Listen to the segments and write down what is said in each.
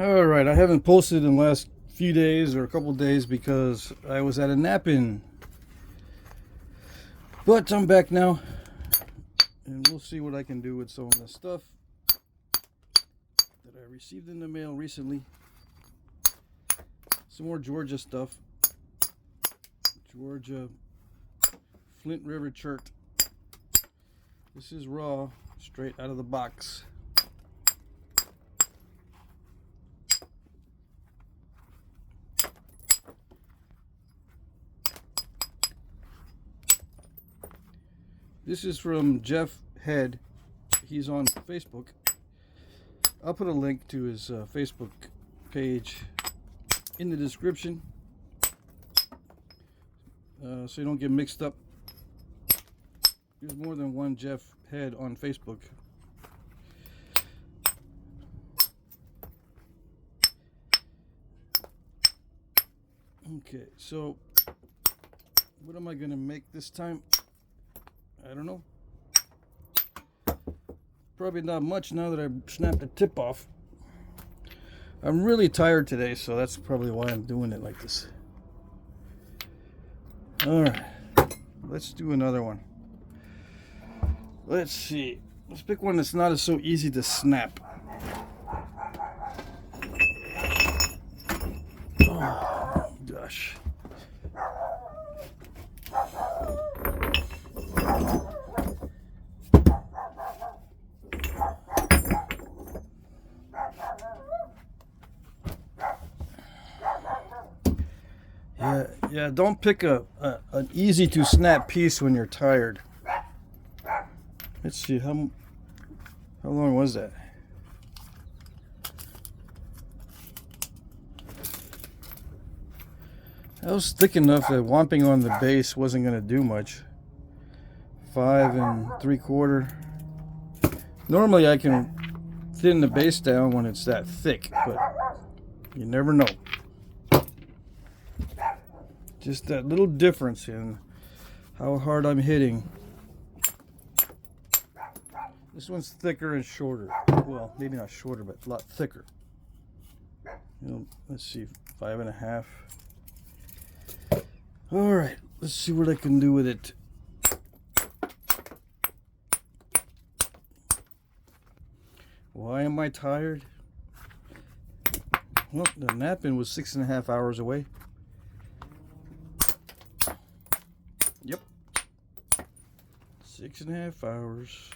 Alright, I haven't posted in the last few days or a couple days because I was at a Knapping. But I'm back now, and we'll see what I can do with some of the stuff that I received in the mail recently. Some more Georgia stuff. Georgia Flint River Chert. This is raw, straight out of the box. This is from Jeff Head. He's on Facebook. I'll put a link to his Facebook page in the description so you don't get mixed up. There's more than one Jeff Head on Facebook. Okay, so what am I going to make this time? I don't know. Probably not much now that I snapped the tip off. I'm really tired today, so that's probably why I'm doing it like this. Alright, let's do another one. Let's see. Let's pick one that's not so easy to snap. Oh, gosh. Yeah, don't pick an easy to snap piece when you're tired. Let's see, how long was that? That was thick enough that whomping on the base wasn't going to do much. 5 3/4. Normally I can thin the base down when it's that thick, but you never know. Just that little difference in how hard I'm hitting. This one's thicker and shorter. Well, maybe not shorter, but a lot thicker. Let's see, 5 1/2. All right, let's see what I can do with it. Why am I tired? Well, the Knapping was 6 1/2 hours away. Yep. 6 1/2 hours.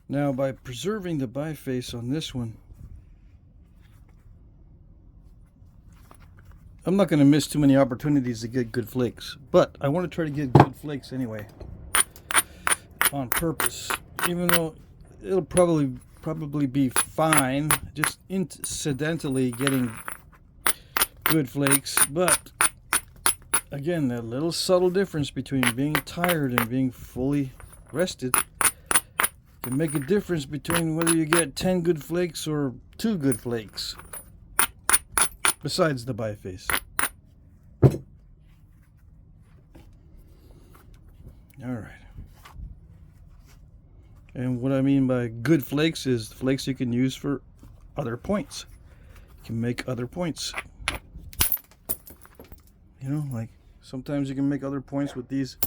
Now, by preserving the biface on this one, I'm not going to miss too many opportunities to get good flakes, but I want to try to get good flakes anyway, on purpose, even though it'll probably be fine, just incidentally getting good flakes. But again, that little subtle difference between being tired and being fully rested can make a difference between whether you get 10 good flakes or 2 good flakes, besides the biface. Alright. And what I mean by good flakes is flakes you can use for other points. You can make other points. You know, like sometimes you can make other points with these.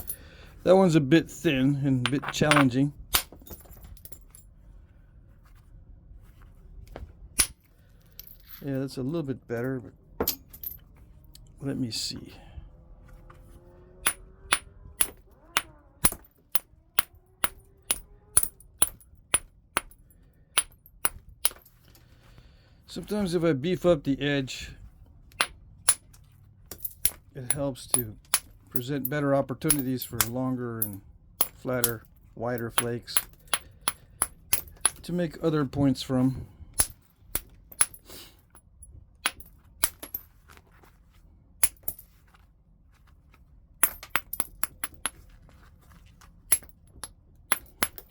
That one's a bit thin and a bit challenging. Yeah, that's a little bit better, but let me see. Sometimes if I beef up the edge, it helps to present better opportunities for longer and flatter, wider flakes to make other points from.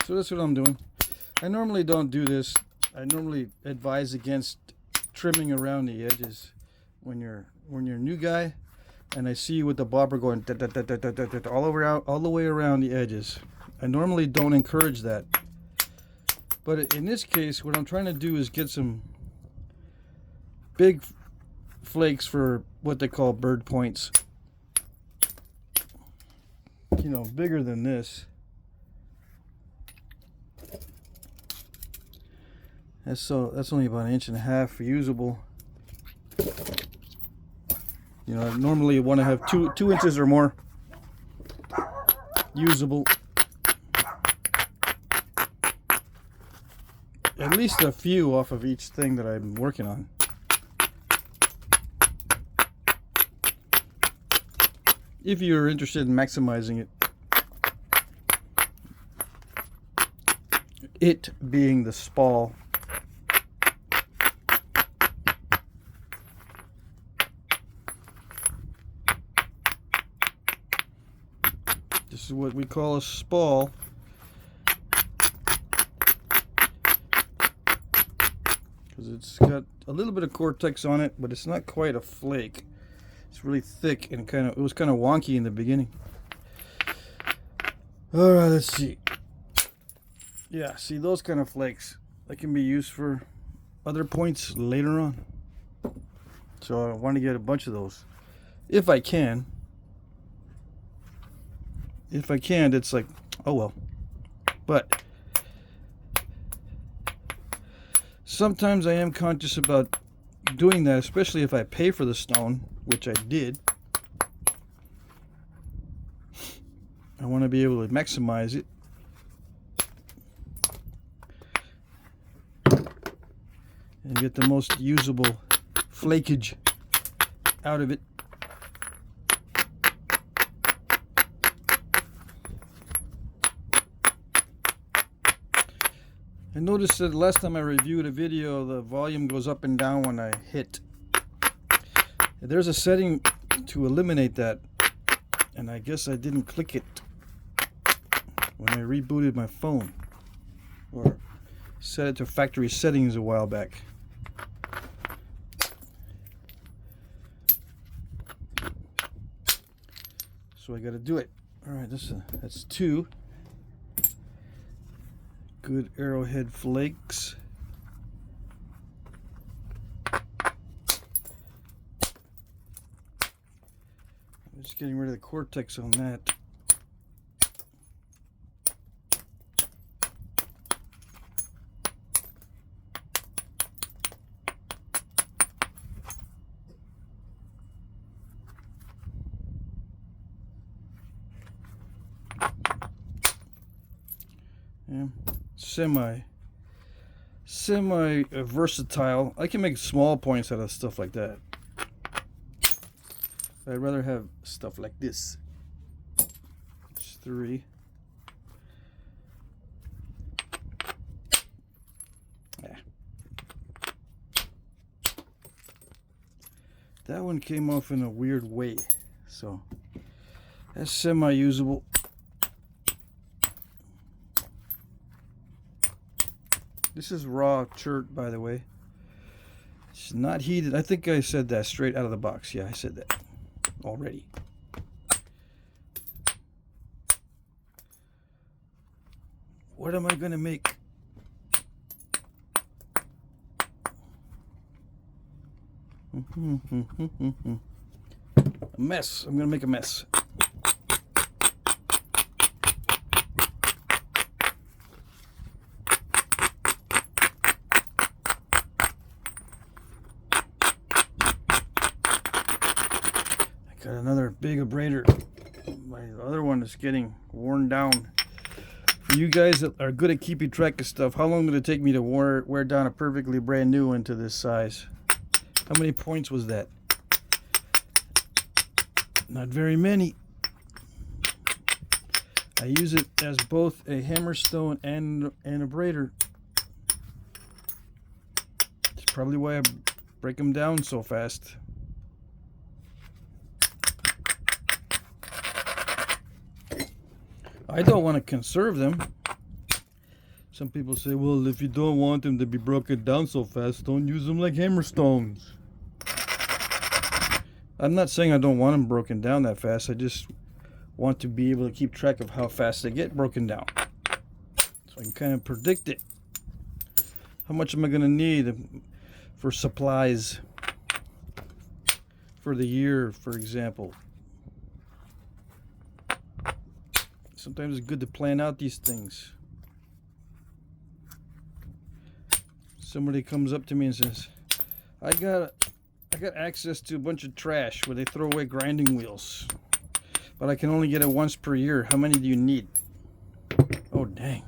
So that's what I'm doing. I normally don't do this. I normally advise against trimming around the edges when you're a new guy. and I see with the bobber going all the way around the edges. I normally don't encourage that, but in this case, what I'm trying to do is get some big flakes for what they call bird points. You know, bigger than this. That's only about 1.5 inches usable. You know, normally you want to have 2 inches or more usable. At least a few off of each thing that I'm working on. If you're interested in maximizing it. It being the spall. This is what we call a spall. Because it's got a little bit of cortex on it, but it's not quite a flake. It's really thick and it was kind of wonky in the beginning. Alright, let's see. Yeah, see those kind of flakes that can be used for other points later on. So I want to get a bunch of those. If I can. If I can, it's like, oh well. But sometimes I am conscious about doing that, especially if I pay for the stone, which I did. I want to be able to maximize it. And get the most usable flakage out of it. I noticed that last time I reviewed a video, the volume goes up and down when I hit. There's a setting to eliminate that, and I guess I didn't click it when I rebooted my phone, or set it to factory settings a while back. So I got to do it. All right, that's 2 good Arrowhead flakes. I'm just getting rid of the cortex on that. Yeah, semi versatile. I can make small points out of stuff like that. I'd rather have stuff like this. It's 3. Yeah. That one came off in a weird way, so that's semi-usable. This is raw chert, by the way. It's not heated. I think I said that straight out of the box. Yeah, I said that already. What am I going to make? A mess. I'm going to make a mess. Got another big abrader. My other one is getting worn down. For you guys that are good at keeping track of stuff, how long did it take me to wear down a perfectly brand new one to this size? How many points was that? Not very many. I use it as both a hammerstone and an abrader. That's probably why I break them down so fast. I don't want to conserve them. Some people say, well, if you don't want them to be broken down so fast, don't use them like hammerstones. I'm not saying I don't want them broken down that fast. I just want to be able to keep track of how fast they get broken down, so I can kind of predict it. How much am I going to need for supplies for the year, for example? Sometimes it's good to plan out these things. Somebody comes up to me and says, I got access to a bunch of trash where they throw away grinding wheels, but I can only get it once per year. How many do you need? Oh, dang.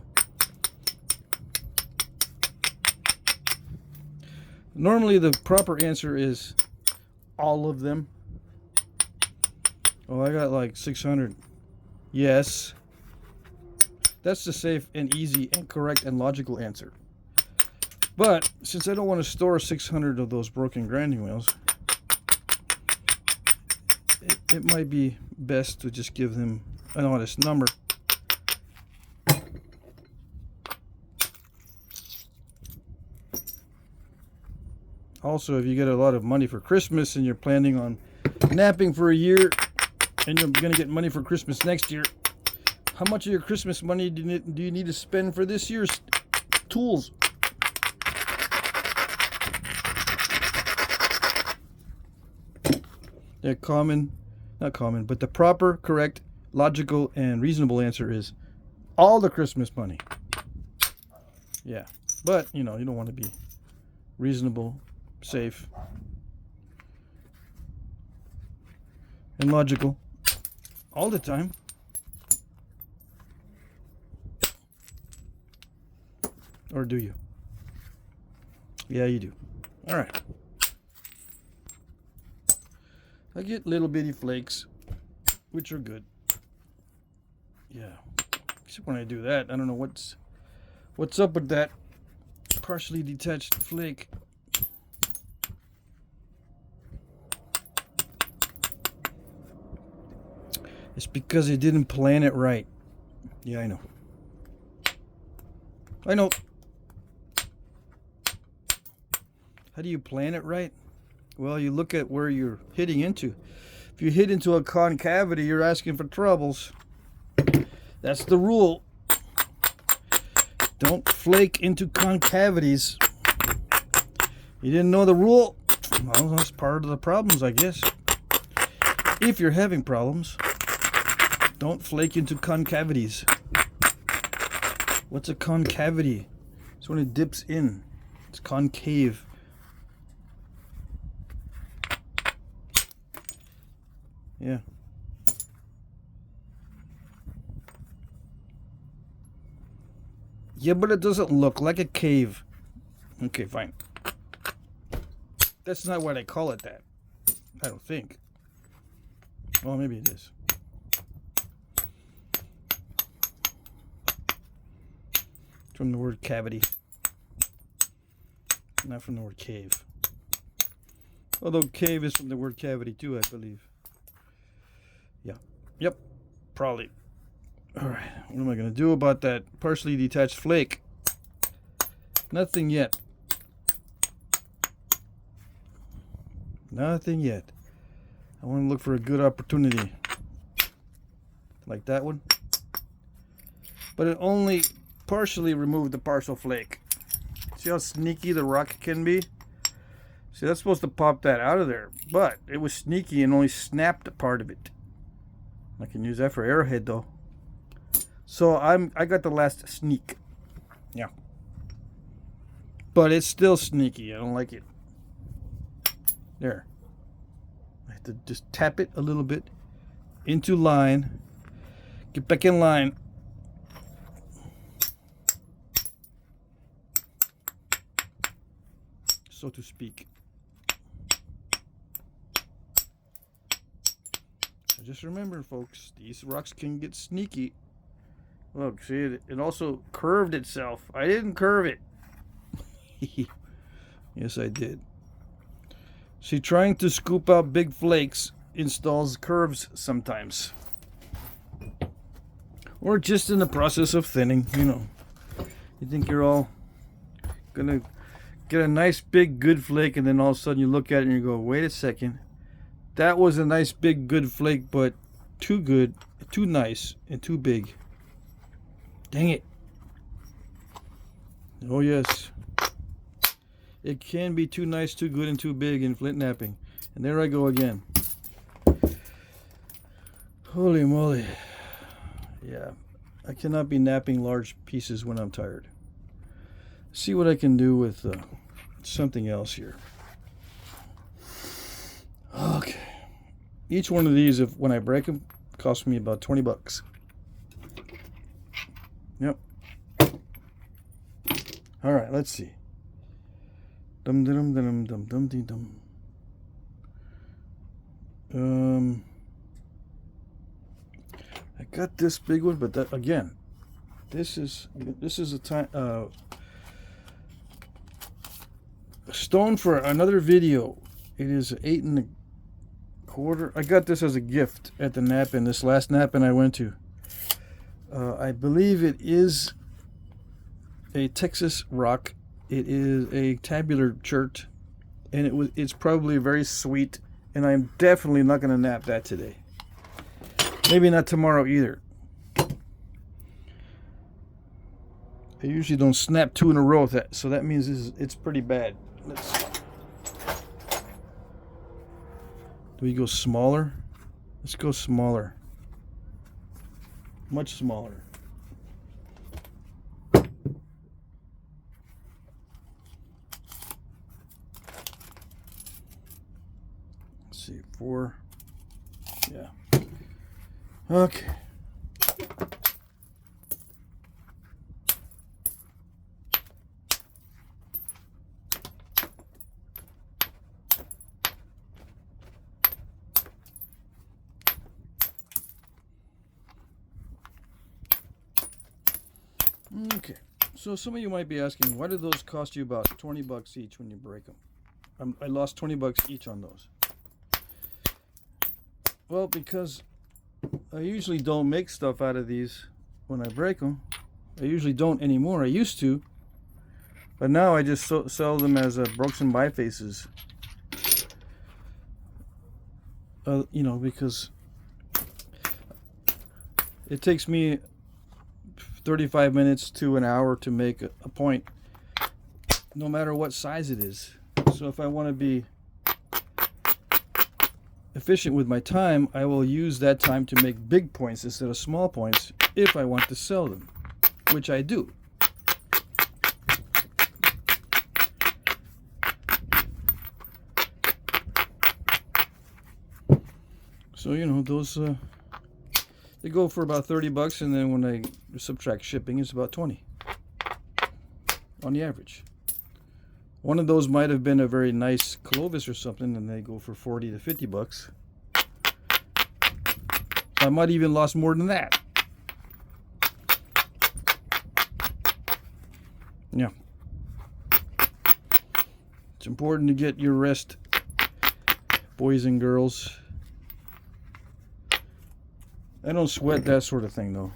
Normally the proper answer is all of them. Oh, I got like 600. Yes. That's the safe and easy and correct and logical answer. But since I don't want to store 600 of those broken grinding wheels, it might be best to just give them an honest number. Also, if you get a lot of money for Christmas and you're planning on knapping for a year and you're going to get money for Christmas next year, how much of your Christmas money do you need to spend for this year's tools? The not common, but the proper, correct, logical, and reasonable answer is all the Christmas money. Yeah, but you know, you don't want to be reasonable, safe, and logical all the time. Or do you? Yeah, you do. All right. I get little bitty flakes, which are good. Yeah. Except when I do that, I don't know what's up with that partially detached flake. It's because I didn't plan it right. Yeah, I know. I know. How do you plan it right? Well, you look at where you're hitting into. If you hit into a concavity, you're asking for troubles. That's the rule. Don't flake into concavities. You didn't know the rule? Well, that's part of the problems, I guess. If you're having problems, don't flake into concavities. What's a concavity? It's when it dips in. It's concave. Yeah. Yeah, but it doesn't look like a cave. Okay, fine. That's not why they call it that. I don't think. Well, maybe it is. From the word cavity. Not from the word cave. Although cave is from the word cavity too, I believe. Yeah. Yep. Probably. Alright. What am I going to do about that partially detached flake? Nothing yet. Nothing yet. I want to look for a good opportunity. Like that one. But it only partially removed the partial flake. See how sneaky the rock can be? See, that's supposed to pop that out of there. But it was sneaky and only snapped a part of it. I can use that for Arrowhead though. So I got the last sneak. Yeah. But it's still sneaky. I don't like it. There. I have to just tap it a little bit into line. Get back in line. So to speak. Just remember, folks, these rocks can get sneaky. Look, see, it also curved itself. I didn't curve it. Yes, I did. See, trying to scoop out big flakes installs curves sometimes. Or just in the process of thinning, you know. You think you're all gonna get a nice big good flake, and then all of a sudden you look at it and you go, wait a second. That was a nice big good flake, but too good, too nice, and too big. Dang it. Oh yes. It can be too nice, too good, and too big in flint knapping. And there I go again. Holy moly. Yeah, I cannot be napping large pieces when I'm tired. See what I can do with something else here. Okay. Each one of these, when I break them, costs me about 20 bucks. Yep. All right, let's see. Dum dum dum dum dum dum dum. I got this big one, but that again, this is a time stone for another video. It is 8 1/4. I got this as a gift at the Knapping, this last Knapping I went to. I believe it is a Texas rock. It is a tabular chert, and it's probably very sweet, and I'm definitely not going to nap that today. Maybe not tomorrow either. I usually don't snap 2 in a row, so that means it's pretty bad. Let's see. Do we go smaller? Let's go smaller. Much smaller. Let's see, 4. Yeah. Okay. Okay, so some of you might be asking, why do those cost you about 20 bucks each when you break them? I lost 20 bucks each on those. Well, because I usually don't make stuff out of these when I break them. I usually don't anymore. I used to, but now I just sell them as brooks and bifaces. You know, because it takes me 35 minutes to an hour to make a point, no matter what size it is. So if I want to be efficient with my time, I will use that time to make big points instead of small points if I want to sell them, which I do. So, you know, those they go for about 30 bucks, and then when I subtract shipping, it's about 20 on the average. One of those might have been a very nice Clovis or something, and they go for 40 to 50 bucks. I might even lost more than that. Yeah. It's important to get your rest, boys and girls. I don't sweat that sort of thing, though.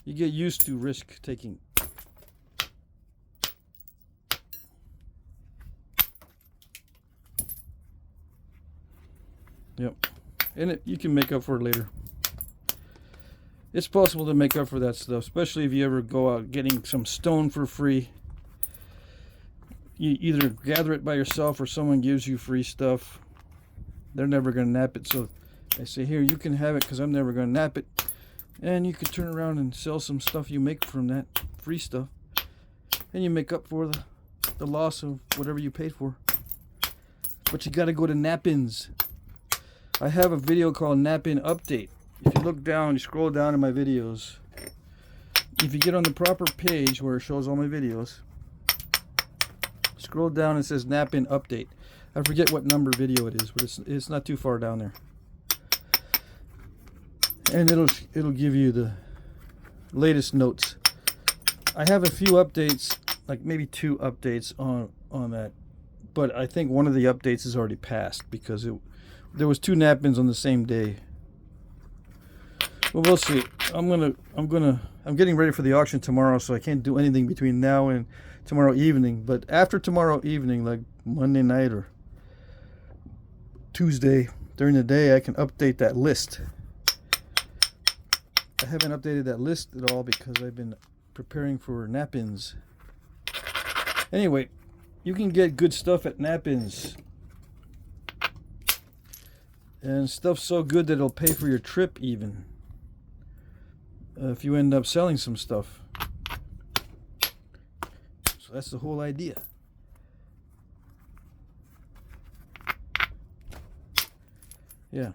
You get used to risk taking. Yep. And you can make up for it later. It's possible to make up for that stuff, especially if you ever go out getting some stone for free. You either gather it by yourself or someone gives you free stuff. They're never going to nap it, so I say, here, you can have it because I'm never going to nap it. And you could turn around and sell some stuff you make from that free stuff. And you make up for the loss of whatever you paid for. But you got to go to Knappings. I have a video called Knapping Update. If you look down, you scroll down in my videos. If you get on the proper page where it shows all my videos, scroll down and it says Knapping Update. I forget what number video it is, but it's not too far down there. And it'll give you the latest notes. I have a few updates, like maybe 2 updates on that, but I think one of the updates is already passed because there was 2 Knappings on the same day. Well, we'll see. I'm getting ready for the auction tomorrow, so I can't do anything between now and tomorrow evening. But after tomorrow evening, like Monday night or Tuesday during the day, I can update that list. I haven't updated that list at all because I've been preparing for Knappings. Anyway, you can get good stuff at Knappings. And stuff so good that it'll pay for your trip even. If you end up selling some stuff. So that's the whole idea. Yeah.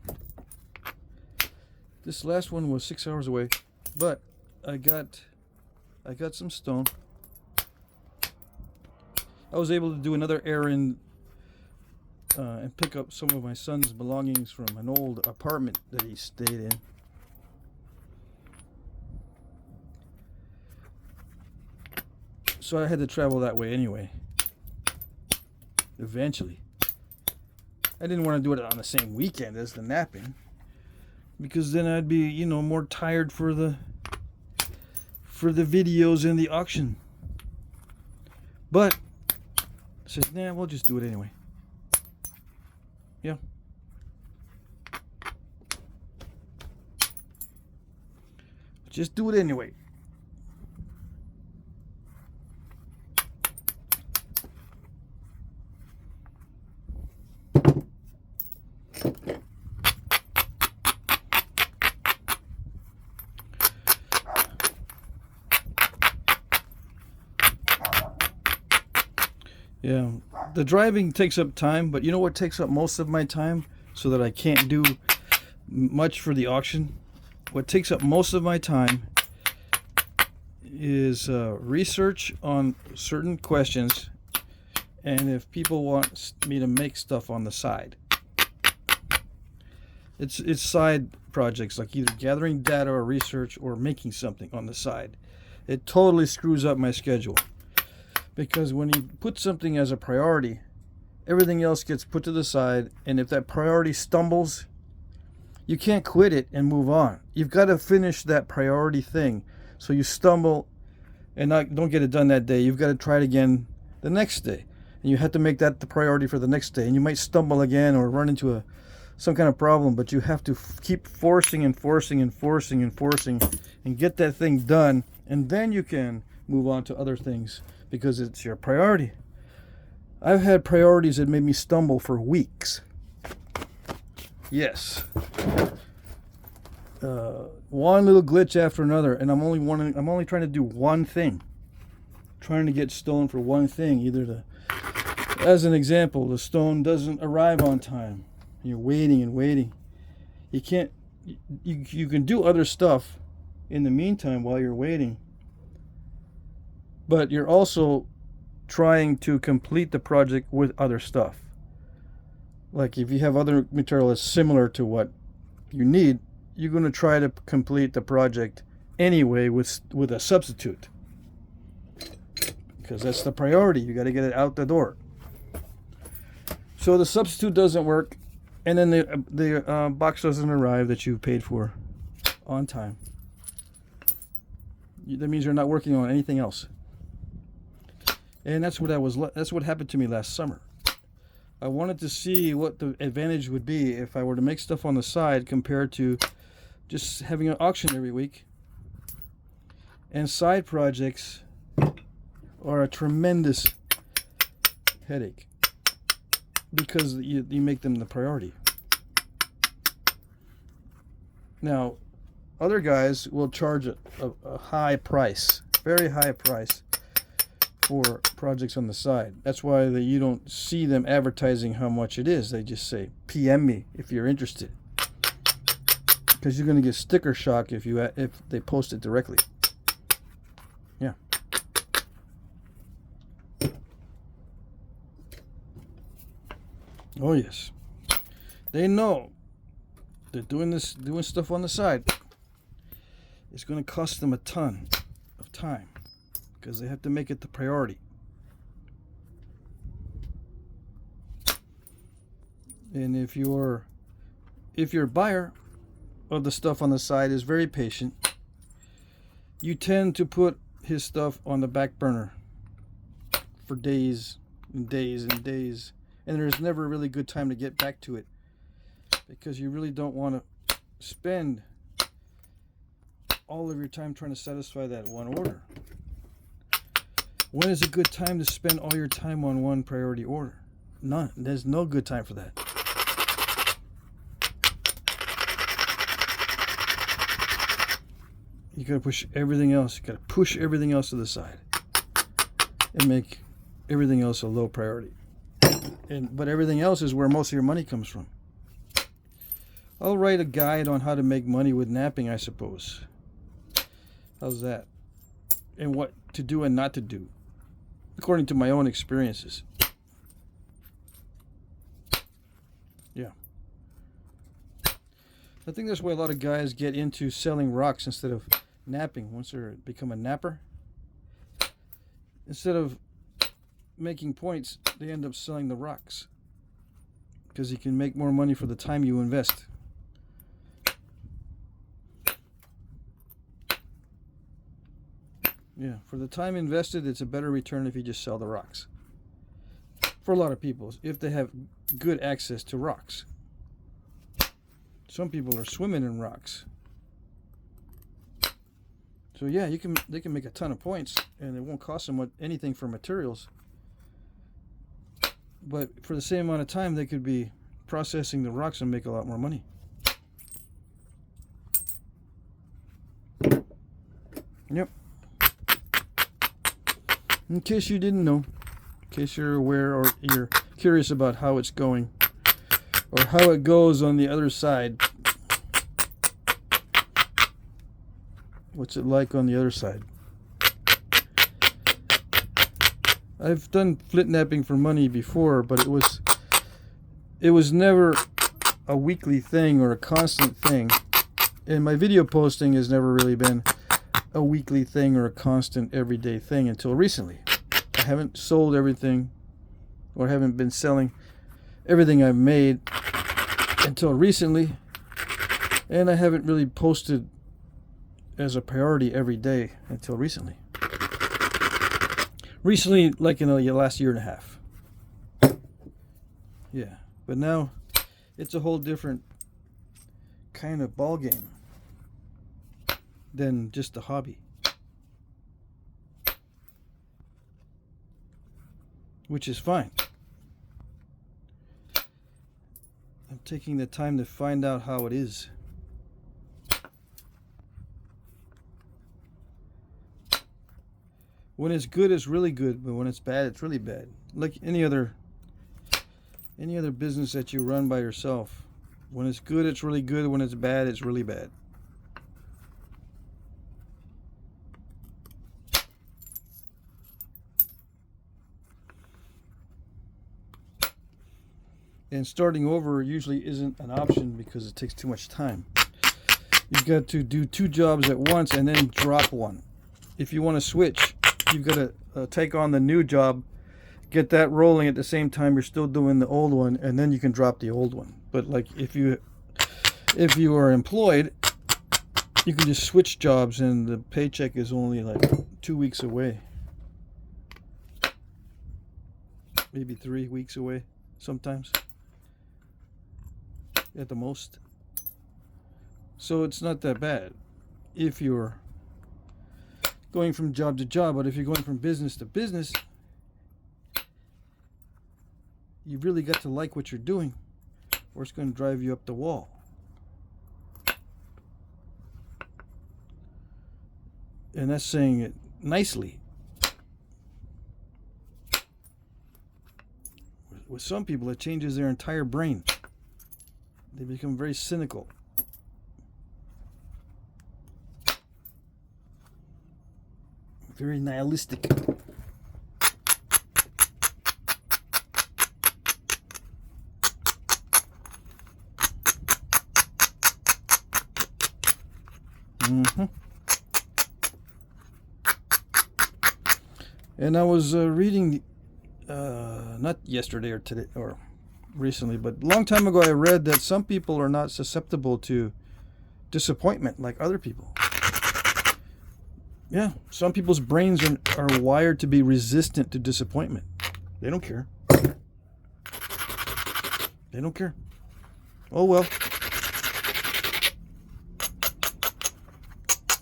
This last one was 6 hours away, but I got some stone. I was able to do another errand and pick up some of my son's belongings from an old apartment that he stayed in. So I had to travel that way anyway. Eventually. I didn't want to do it on the same weekend as the Knapping, because then I'd be, you know, more tired for the videos and the auction. But I said, nah, we'll just do it anyway. Yeah. Just do it anyway. Yeah, the driving takes up time, but you know what takes up most of my time so that I can't do much for the auction? What takes up most of my time is research on certain questions, and if people want me to make stuff on the side. It's side projects, like either gathering data or research or making something on the side. It totally screws up my schedule. Because when you put something as a priority, everything else gets put to the side, and if that priority stumbles, you can't quit it and move on. You've got to finish that priority thing. So you stumble and don't get it done that day. You've got to try it again the next day. And you have to make that the priority for the next day. And you might stumble again or run into some kind of problem, but you have to keep forcing and forcing and forcing and forcing and get that thing done, and then you can move on to other things. Because it's your priority. I've had priorities that made me stumble for weeks. Yes. One little glitch after another, and I'm only trying to do one thing. Trying to get stone for one thing. Either as an example, the stone doesn't arrive on time. You're waiting and waiting. You can't. You can do other stuff in the meantime while you're waiting. But you're also trying to complete the project with other stuff. Like if you have other material that's similar to what you need, you're going to try to complete the project anyway with a substitute. Because that's the priority. You got to get it out the door. So the substitute doesn't work, and then the box doesn't arrive that you paid for on time. That means you're not working on anything else. And that's what happened to me last summer. I wanted to see what the advantage would be if I were to make stuff on the side compared to just having an auction every week. And side projects are a tremendous headache because you make them the priority. Now, other guys will charge a high price, very high price, for projects on the side. That's why you don't see them advertising how much it is. They just say, PM me if you're interested. Because you're going to get sticker shock if they post it directly. Yeah. Oh yes. They know they're doing stuff on the side. It's going to cost them a ton of time. Because they have to make it the priority. And if your buyer of the stuff on the side is very patient, you tend to put his stuff on the back burner for days and days and days, and there's never a really good time to get back to it because you really don't want to spend all of your time trying to satisfy that one order. When is a good time to spend all your time on one priority order? None. There's no good time for that. You gotta push everything else. You gotta push everything else to the side and make everything else a low priority. But everything else is where most of your money comes from. I'll write a guide on how to make money with knapping, I suppose. How's that? And what to do and not to do, according to my own experiences. Yeah. I think that's why a lot of guys get into selling rocks instead of knapping once they become a napper. Instead of making points, they end up selling the rocks because you can make more money for the time you invest. Yeah, for the time invested, it's a better return if you just sell the rocks. For a lot of people, if they have good access to rocks. Some people are swimming in rocks. So yeah, they can make a ton of points, and it won't cost them anything for materials. But for the same amount of time, they could be processing the rocks and make a lot more money. Yep. In case you didn't know, in case you're aware or you're curious about how it's going, or how it goes on the other side. What's it like on the other side? I've done flint knapping for money before, but it was never a weekly thing or a constant thing. And my video posting has never really been a weekly thing or a constant everyday thing until recently. I haven't sold everything, or haven't been selling everything I've made until recently, and I haven't really posted as a priority every day until recently. Recently, like in the last year and a half. Yeah, but now it's a whole different kind of ball game than just a hobby, which is fine. I'm taking the time to find out how it is. When it's good, it's really good, but when it's bad, it's really bad. Like any other business that you run by yourself. When it's good, it's really good. When it's bad, it's really bad. And starting over usually isn't an option because it takes too much time. You've got to do 2 jobs at once and then drop one. If you want to switch, you've got to take on the new job, get that rolling at the same time you're still doing the old one, and then you can drop the old one. But like if you are employed, you can just switch jobs and the paycheck is only like 2 weeks away. Maybe 3 weeks away sometimes. At the most. So it's not that bad if you're going from job to job, but if you're going from business to business, you've really got to like what you're doing, or it's going to drive you up the wall. And that's saying it nicely. With some people, it changes their entire brain. They become very cynical. Very nihilistic. And I was reading, not yesterday or today or recently, but a long time ago I read that some people are not susceptible to disappointment like other people. Yeah, some people's brains are wired to be resistant to disappointment. They don't care. They don't care. Oh well.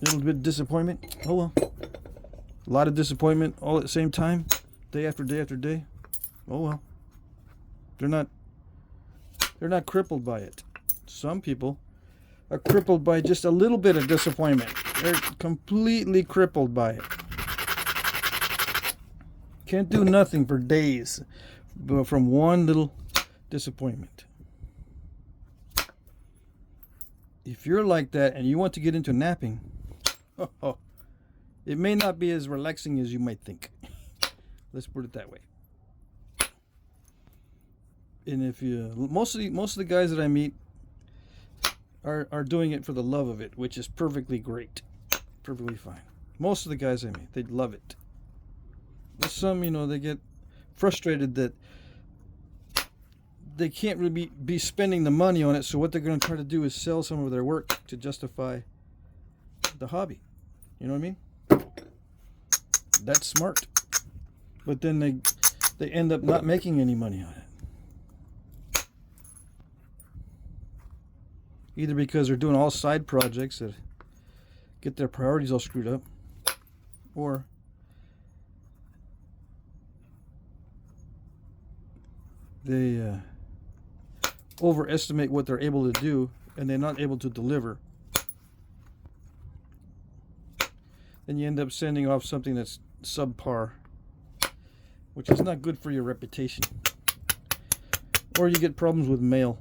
A little bit of disappointment. Oh well. A lot of disappointment all at the same time. Day after day after day. Oh well. They're not crippled by it. Some people are crippled by just a little bit of disappointment. They're completely crippled by it. Can't do nothing for days from one little disappointment. If you're like that and you want to get into napping, it may not be as relaxing as you might think. Let's put it that way. And if you most of the guys that I meet are doing it for the love of it, which is perfectly great, perfectly fine. Most of the guys I meet, they love it. There's some, they get frustrated that they can't really be spending the money on it, so what they're going to try to do is sell some of their work to justify the hobby. You know what I mean? That's smart. But then they end up not making any money on it. Either because they're doing all side projects that get their priorities all screwed up, or they overestimate what they're able to do and they're not able to deliver. Then you end up sending off something that's subpar, which is not good for your reputation. Or you get problems with mail.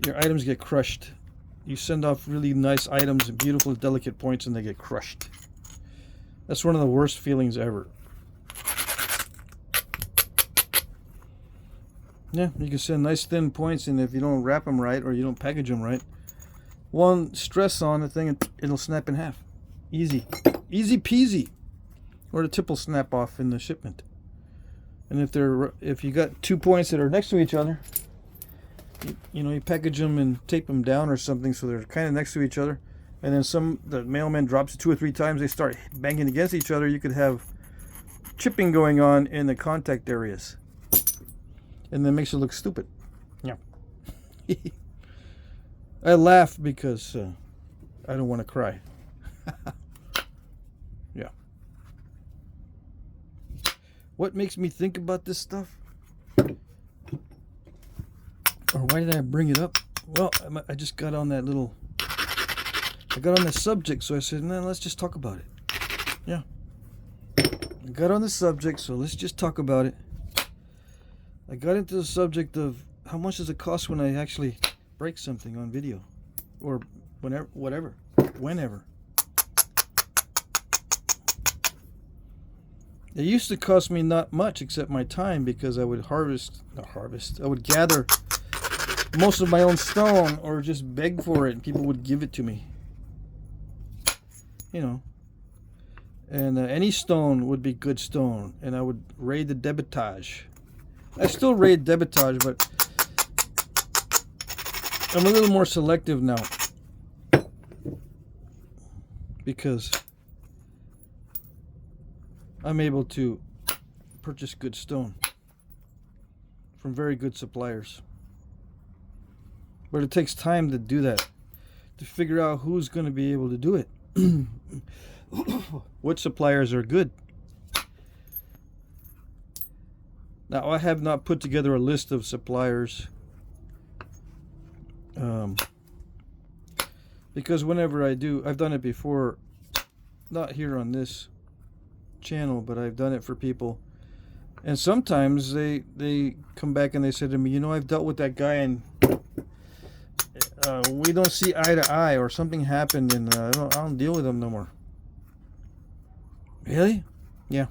Your items get crushed. You send off really nice items and beautiful, delicate points, and they get crushed. That's one of the worst feelings ever. Yeah, you can send nice thin points, and if you don't wrap them right or you don't package them right, one stress on the thing, it'll snap in half. Easy. Easy peasy. Or the tip will snap off in the shipment. And if you got 2 points that are next to each other, you package them and tape them down or something so they're kind of next to each other, and then the mailman drops it 2 or 3 times, they start banging against each other, you could have chipping going on in the contact areas. And then makes it look stupid. Yeah. I laugh because I don't want to cry. Yeah. What makes me think about this stuff? Or why did I bring it up? Well, I just got on that little... I got on the subject, so I said, no, let's just talk about it. Yeah. I got on the subject, so let's just talk about it. I got into the subject of how much does it cost when I actually break something on video, or whenever. It used to cost me not much except my time, because I would I would gather most of my own stone or just beg for it and people would give it to me. And any stone would be good stone, and I would raid the debitage. I still raid debitage, but I'm a little more selective now, because I'm able to purchase good stone from very good suppliers. But it takes time to do that, to figure out who's going to be able to do it. What suppliers are good. Now, I have not put together a list of suppliers, because whenever I do, I've done it before, not here on this channel, but I've done it for people, and sometimes they come back and they say to me, I've dealt with that guy and we don't see eye to eye, or something happened and I don't deal with him no more. Really? Yeah.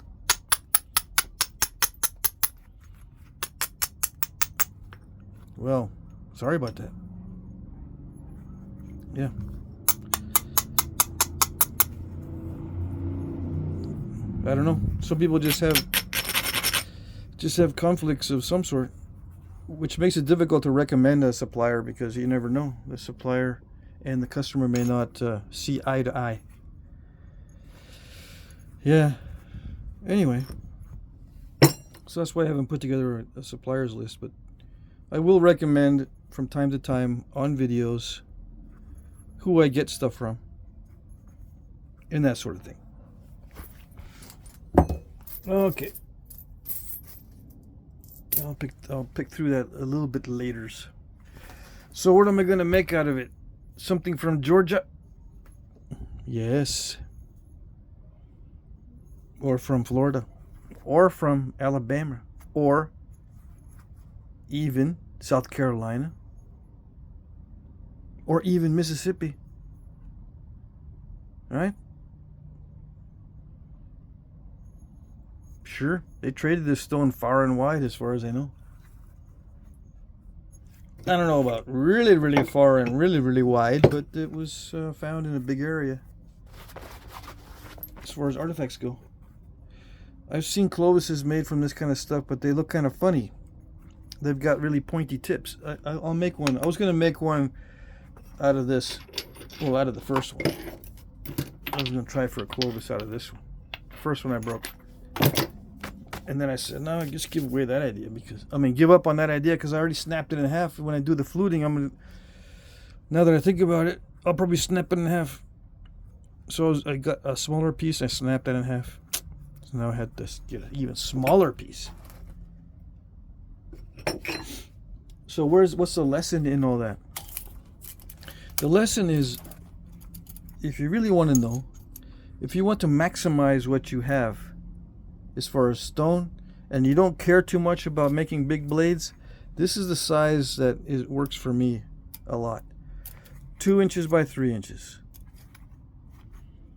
Well, sorry about that. Yeah. I don't know. Some people just have conflicts of some sort, which makes it difficult to recommend a supplier, because you never know. The supplier and the customer may not see eye to eye. Yeah. Anyway, so that's why I haven't put together a suppliers list, but I will recommend from time to time on videos who I get stuff from and that sort of thing. Okay. I'll pick through that a little bit later. So what am I going to make out of it? Something from Georgia? Yes. Or from Florida. Or from Alabama. Or even South Carolina. Or even Mississippi. Right? Sure, they traded this stone far and wide as far as I know. I don't know about really, really far and really, really wide, but it was found in a big area as far as artifacts go. I've seen Clovises made from this kind of stuff, but they look kind of funny. They've got really pointy tips. I'll make one. I was going to make one out of this. Well, out of the first one. I was going to try for a Clovis out of this one. The first one I broke. And then I said, no, I just give away that idea give up on that idea because I already snapped it in half. When I do the fluting, now that I think about it, I'll probably snap it in half. So I got a smaller piece, I snapped that in half. So now I had to get an even smaller piece. So what's the lesson in all that? The lesson is, if you really want to know, if you want to maximize what you have, as far as stone, and you don't care too much about making big blades, this is the size that works for me a lot. 2 inches by 3 inches.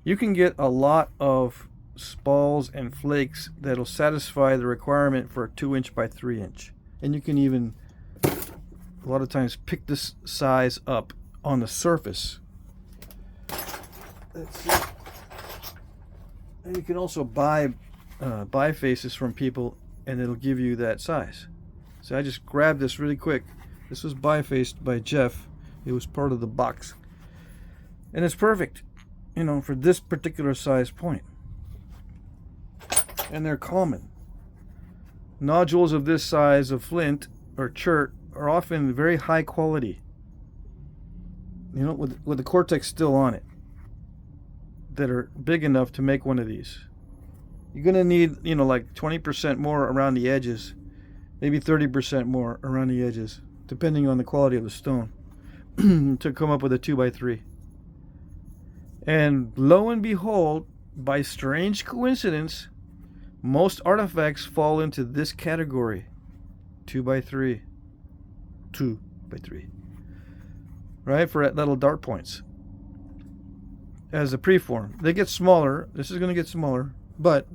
You can get a lot of spalls and flakes that'll satisfy the requirement for a 2 inch by 3 inch. And you can even, a lot of times, pick this size up on the surface. Let's see. And you can also buy faces from people, and it'll give you that size. So I just grabbed this really quick. This was bifaced by Jeff. It was part of the box, and it's perfect, for this particular size point. And they're common. Nodules of this size of flint or chert are often very high quality, with the cortex still on it, that are big enough to make one of these. You're going to need, like 20% more around the edges, maybe 30% more around the edges, depending on the quality of the stone, to come up with a 2x3. And lo and behold, by strange coincidence, most artifacts fall into this category, 2x3. 2x3. Right, for little dart points. As a preform. They get smaller. This is going to get smaller, but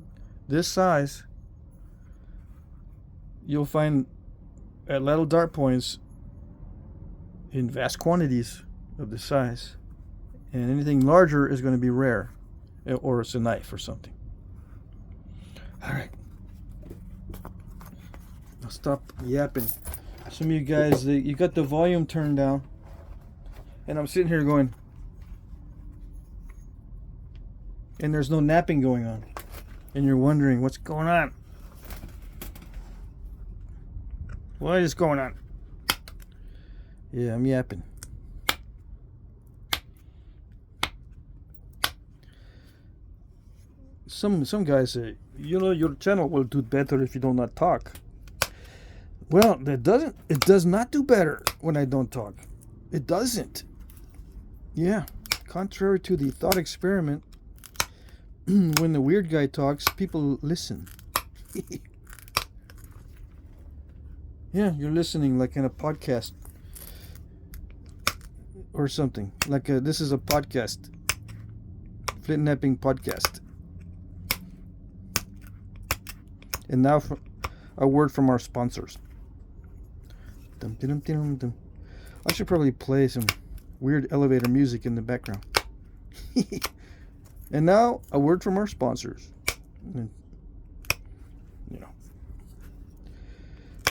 this size, you'll find at little dart points in vast quantities of this size, and anything larger is going to be rare, or it's a knife or something. All right, I'll stop yapping. Some of you guys, you got the volume turned down, and I'm sitting here going, and there's no napping going on. And you're wondering what's going on. What is going on? Yeah, I'm yapping. Some guys say, your channel will do better if you do not talk. Well, it does not do better when I don't talk. It doesn't. Yeah, contrary to the thought experiment, when the weird guy talks, people listen. Yeah, you're listening like in a podcast or something. Like this is a podcast. Flintknapping podcast. And now for a word from our sponsors. Dum, dum, dum, dum. I should probably play some weird elevator music in the background. And now, a word from our sponsors.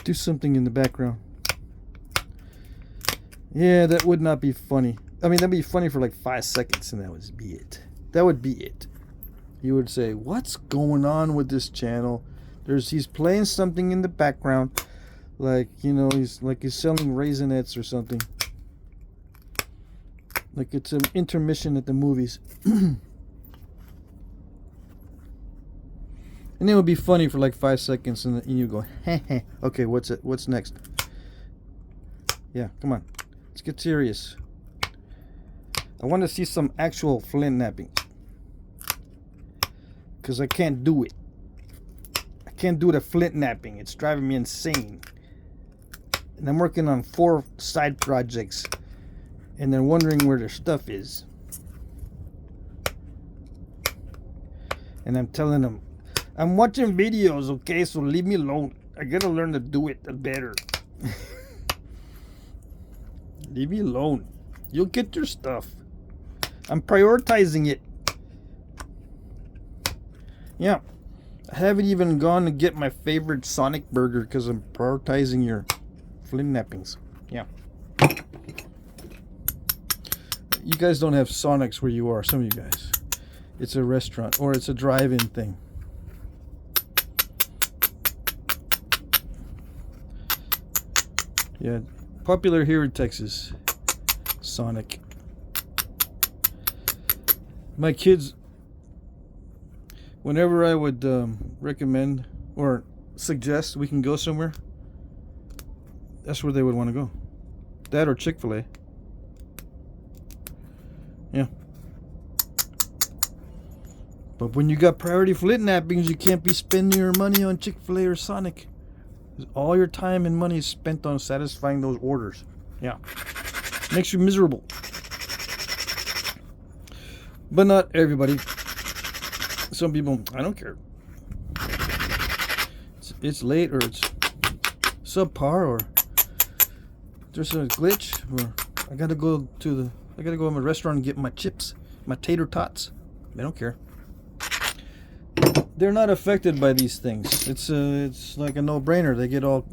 Do something in the background. Yeah, that would not be funny. That'd be funny for like 5 seconds, and that would be it. That would be it. You would say, what's going on with this channel? He's playing something in the background. Like, you know, he's selling raisinets or something. Like it's an intermission at the movies. And it would be funny for like 5 seconds, and you go, heh. Okay, what's next? Yeah, come on, let's get serious. I want to see some actual flint napping, because I can't do it. I can't do the flint napping. It's driving me insane. And I'm working on 4 side projects, and they're wondering where their stuff is. And I'm telling them, I'm watching videos, okay, so leave me alone. I gotta learn to do it better. Leave me alone. You'll get your stuff. I'm prioritizing it. Yeah. I haven't even gone to get my favorite Sonic burger because I'm prioritizing your flint nappings. Yeah. You guys don't have Sonics where you are, some of you guys. It's a restaurant or it's a drive-in thing. Yeah, popular here in Texas. Sonic. My kids, whenever I would recommend or suggest we can go somewhere, that's where they would want to go. That or Chick-fil-A. Yeah. But when you got priority flint nappings, you can't be spending your money on Chick-fil-A or Sonic. All your time and money is spent on satisfying those orders. Yeah. Makes you miserable. But not everybody. Some people, I don't care. It's late, or it's subpar, or there's a glitch, or I gotta go to a restaurant and get my chips, my tater tots. I don't care. They're not affected by these things. It's like a no-brainer. They get all.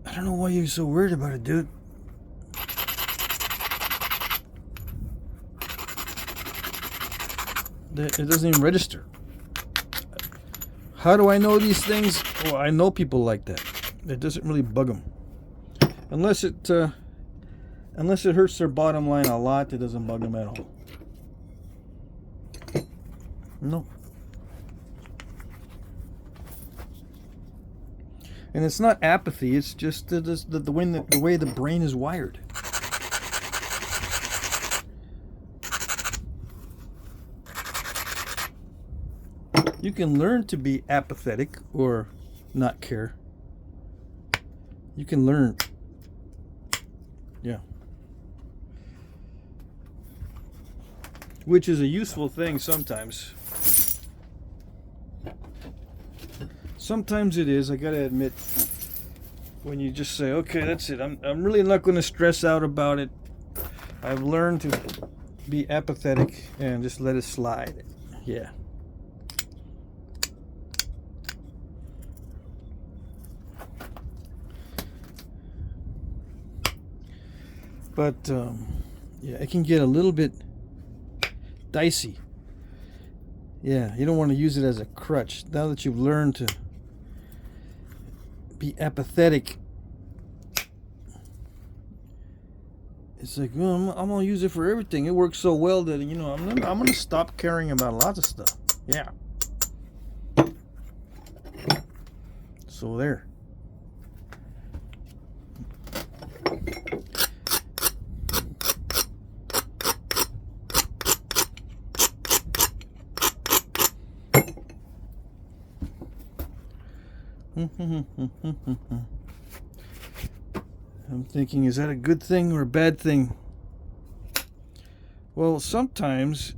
I don't know why you're so worried about it, dude. It doesn't even register. How do I know these things? Well, I know people like that. It doesn't really bug them, unless it hurts their bottom line a lot. It doesn't bug them at all. No. And it's not apathy. It's just the way the brain is wired. You can learn to be apathetic or not care. You can learn. Yeah. Which is a useful thing sometimes. Sometimes it is, I gotta admit, when you just say, okay, that's it. I'm really not going to stress out about it. I've learned to be apathetic and just let it slide. Yeah. But yeah, it can get a little bit dicey. Yeah, you don't want to use it as a crutch. Now that you've learned to be apathetic, it's like, well, I'm gonna use it for everything. It works so well that, you know, I'm gonna stop caring about lots of stuff. Yeah. So there. I'm thinking, is that a good thing or a bad thing? Well, sometimes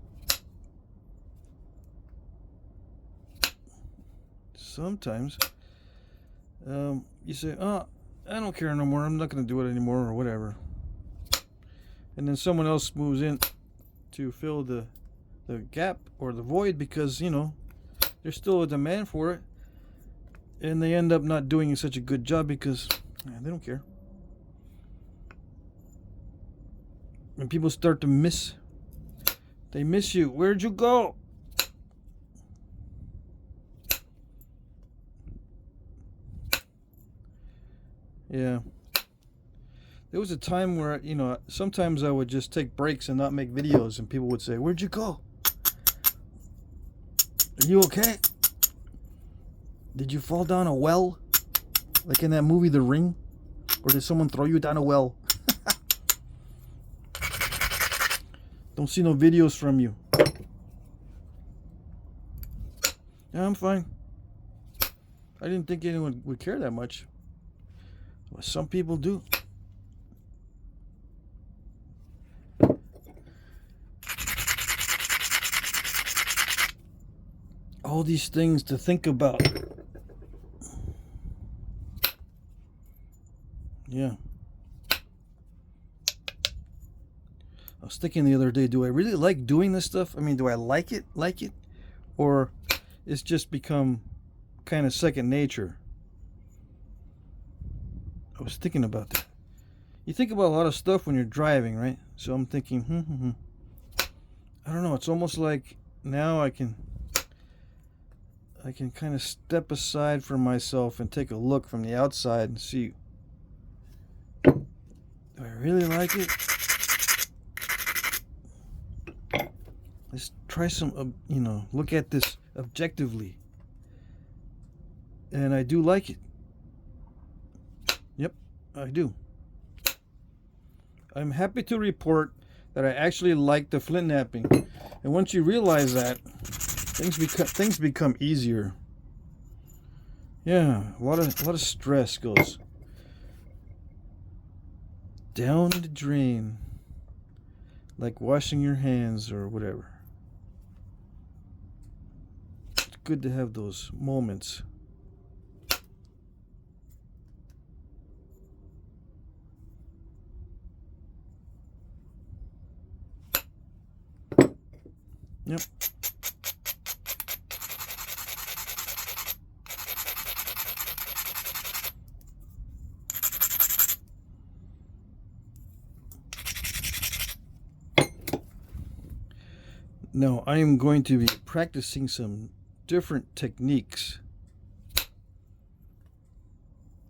you say, oh, I don't care no more, I'm not going to do it anymore, or whatever. And then someone else moves in to fill the gap or the void because, you know, there's still a demand for it. And they end up not doing such a good job because they don't care. When people start to miss, they miss you. Where'd you go? Yeah. There was a time where, you know, sometimes I would just take breaks and not make videos, and people would say, "Where'd you go? Are you okay? Did you fall down a well? Like in that movie The Ring? Or did someone throw you down a well?" Don't see no videos from you. Yeah, I'm fine. I didn't think anyone would care that much. Well, some people do. All these things to think about. Yeah. I was thinking the other day, do I really like doing this stuff? I mean, do I like it? Or it's just become kind of second nature? I was thinking about that. You think about a lot of stuff when you're driving, right? So I'm thinking, I don't know. It's almost like now I can kind of step aside from myself and take a look from the outside and see, do I really like it? Let's try some, look at this objectively. And I do like it. Yep, I do. I'm happy to report that I actually like the Flintknapping. And once you realize that, things become easier. Yeah, a lot of stress goes down the drain, like washing your hands or whatever. It's good to have those moments. Yep. Now I am going to be practicing some different techniques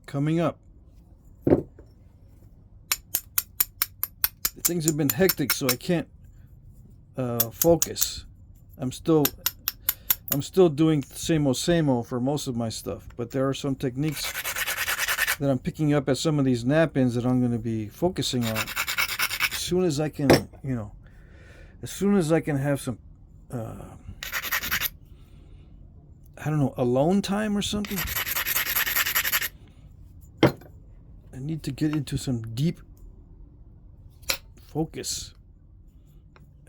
coming up. Things have been hectic, so I can't focus. I'm still doing same old for most of my stuff, but there are some techniques that I'm picking up at some of these nap-ins that I'm going to be focusing on as soon as I can, as soon as I can have some, I don't know, alone time or something. I need to get into some deep focus.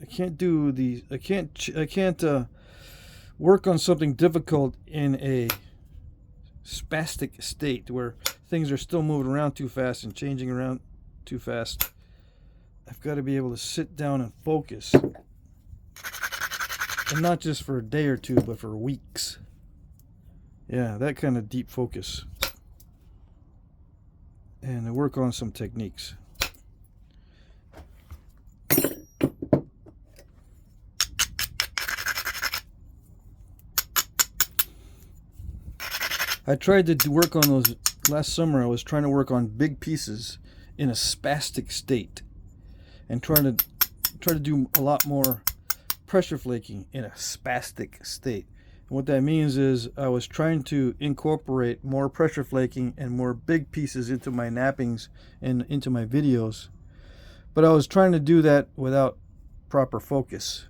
I can't do these. I can't work on something difficult in a spastic state where things are still moving around too fast and changing around too fast. I've got to be able to sit down and focus. And not just for a day or two, but for weeks. Yeah, that kind of deep focus. And I work on some techniques. I tried to work on those last summer. I was trying to work on big pieces in a spastic state and try to do a lot more pressure flaking in a spastic state. And what that means is I was trying to incorporate more pressure flaking and more big pieces into my nappings and into my videos, but I was trying to do that without proper focus.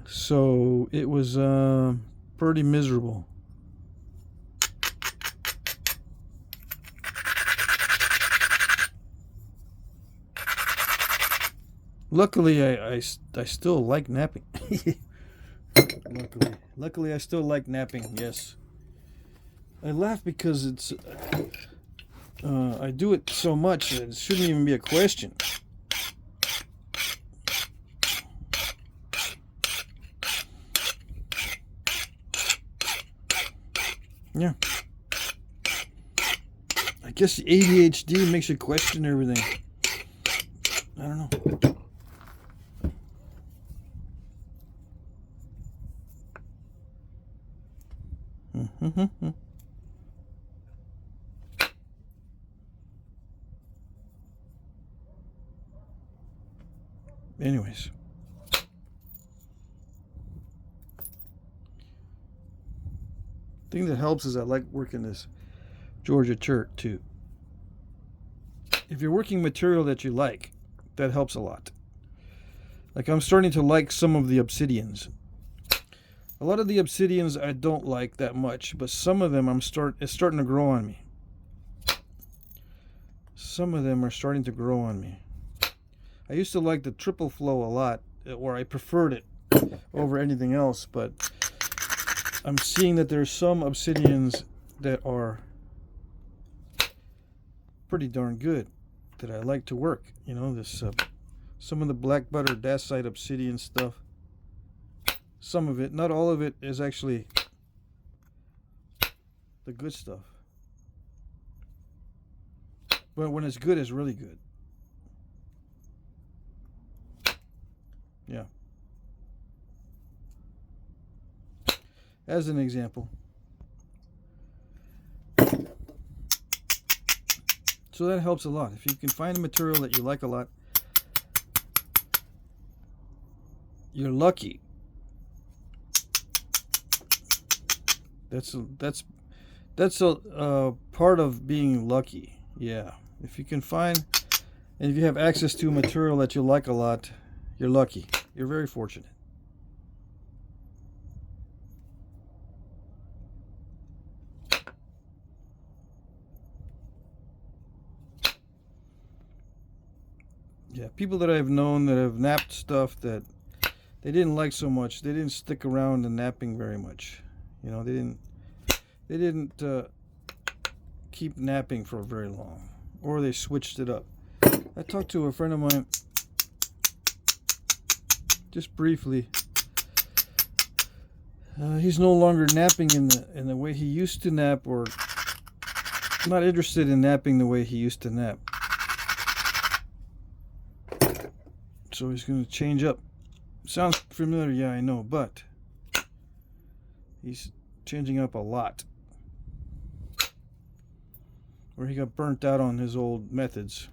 So it was pretty miserable. Luckily, I still like napping. Luckily, I still like napping. Yes. I laugh because it's I do it so much that it shouldn't even be a question. Yeah. I guess the ADHD makes you question everything. I don't know. Anyways. Thing that helps is I like working this Georgia Chert too. If you're working material that you like, that helps a lot. Like I'm starting to like some of the Obsidians. A lot of the Obsidians I don't like that much, but some of them it's starting to grow on me. Some of them are starting to grow on me. I used to like the triple flow a lot, or I preferred it over anything else, but I'm seeing that there's some Obsidians that are pretty darn good that I like to work. You know, this some of the black butter Dacite Obsidian stuff. Some of it, not all of it, is actually the good stuff. But when it's good, it's really good. Yeah. As an example. So that helps a lot. If you can find a material that you like a lot, you're lucky. That's a part of being lucky. Yeah. If you can find, and if you have access to a material that you like a lot, you're lucky. You're very fortunate. Yeah, people that I've known that have napped stuff that they didn't like so much, they didn't stick around in napping very much. You know, they didn't keep napping for very long, or they switched it up. I talked to a friend of mine just briefly. He's no longer napping in the way he used to nap, or not interested in napping the way he used to nap. So he's going to change up. Sounds familiar, yeah, I know, but he's changing up a lot. Where he got burnt out on his old methods.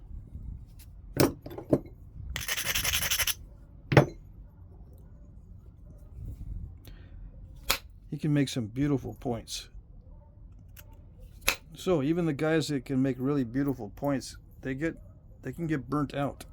He can make some beautiful points. So even the guys that can make really beautiful points, they can get burnt out.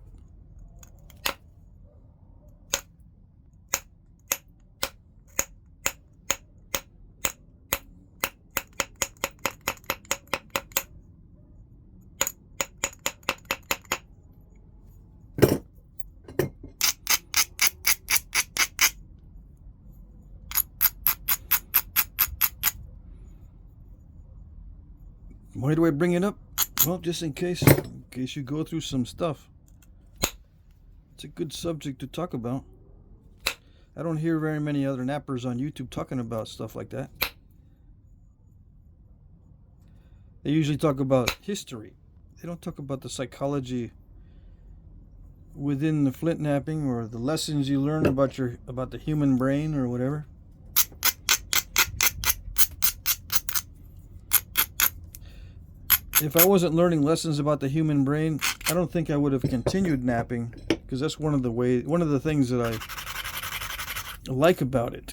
Why do I bring it up? Well, just in case you go through some stuff. It's a good subject to talk about. I don't hear very many other nappers on YouTube talking about stuff like that. They usually talk about history. They don't talk about the psychology within the flint napping, or the lessons you learn about the human brain or whatever. If I wasn't learning lessons about the human brain, I don't think I would have continued napping, because that's one of the things that I like about it.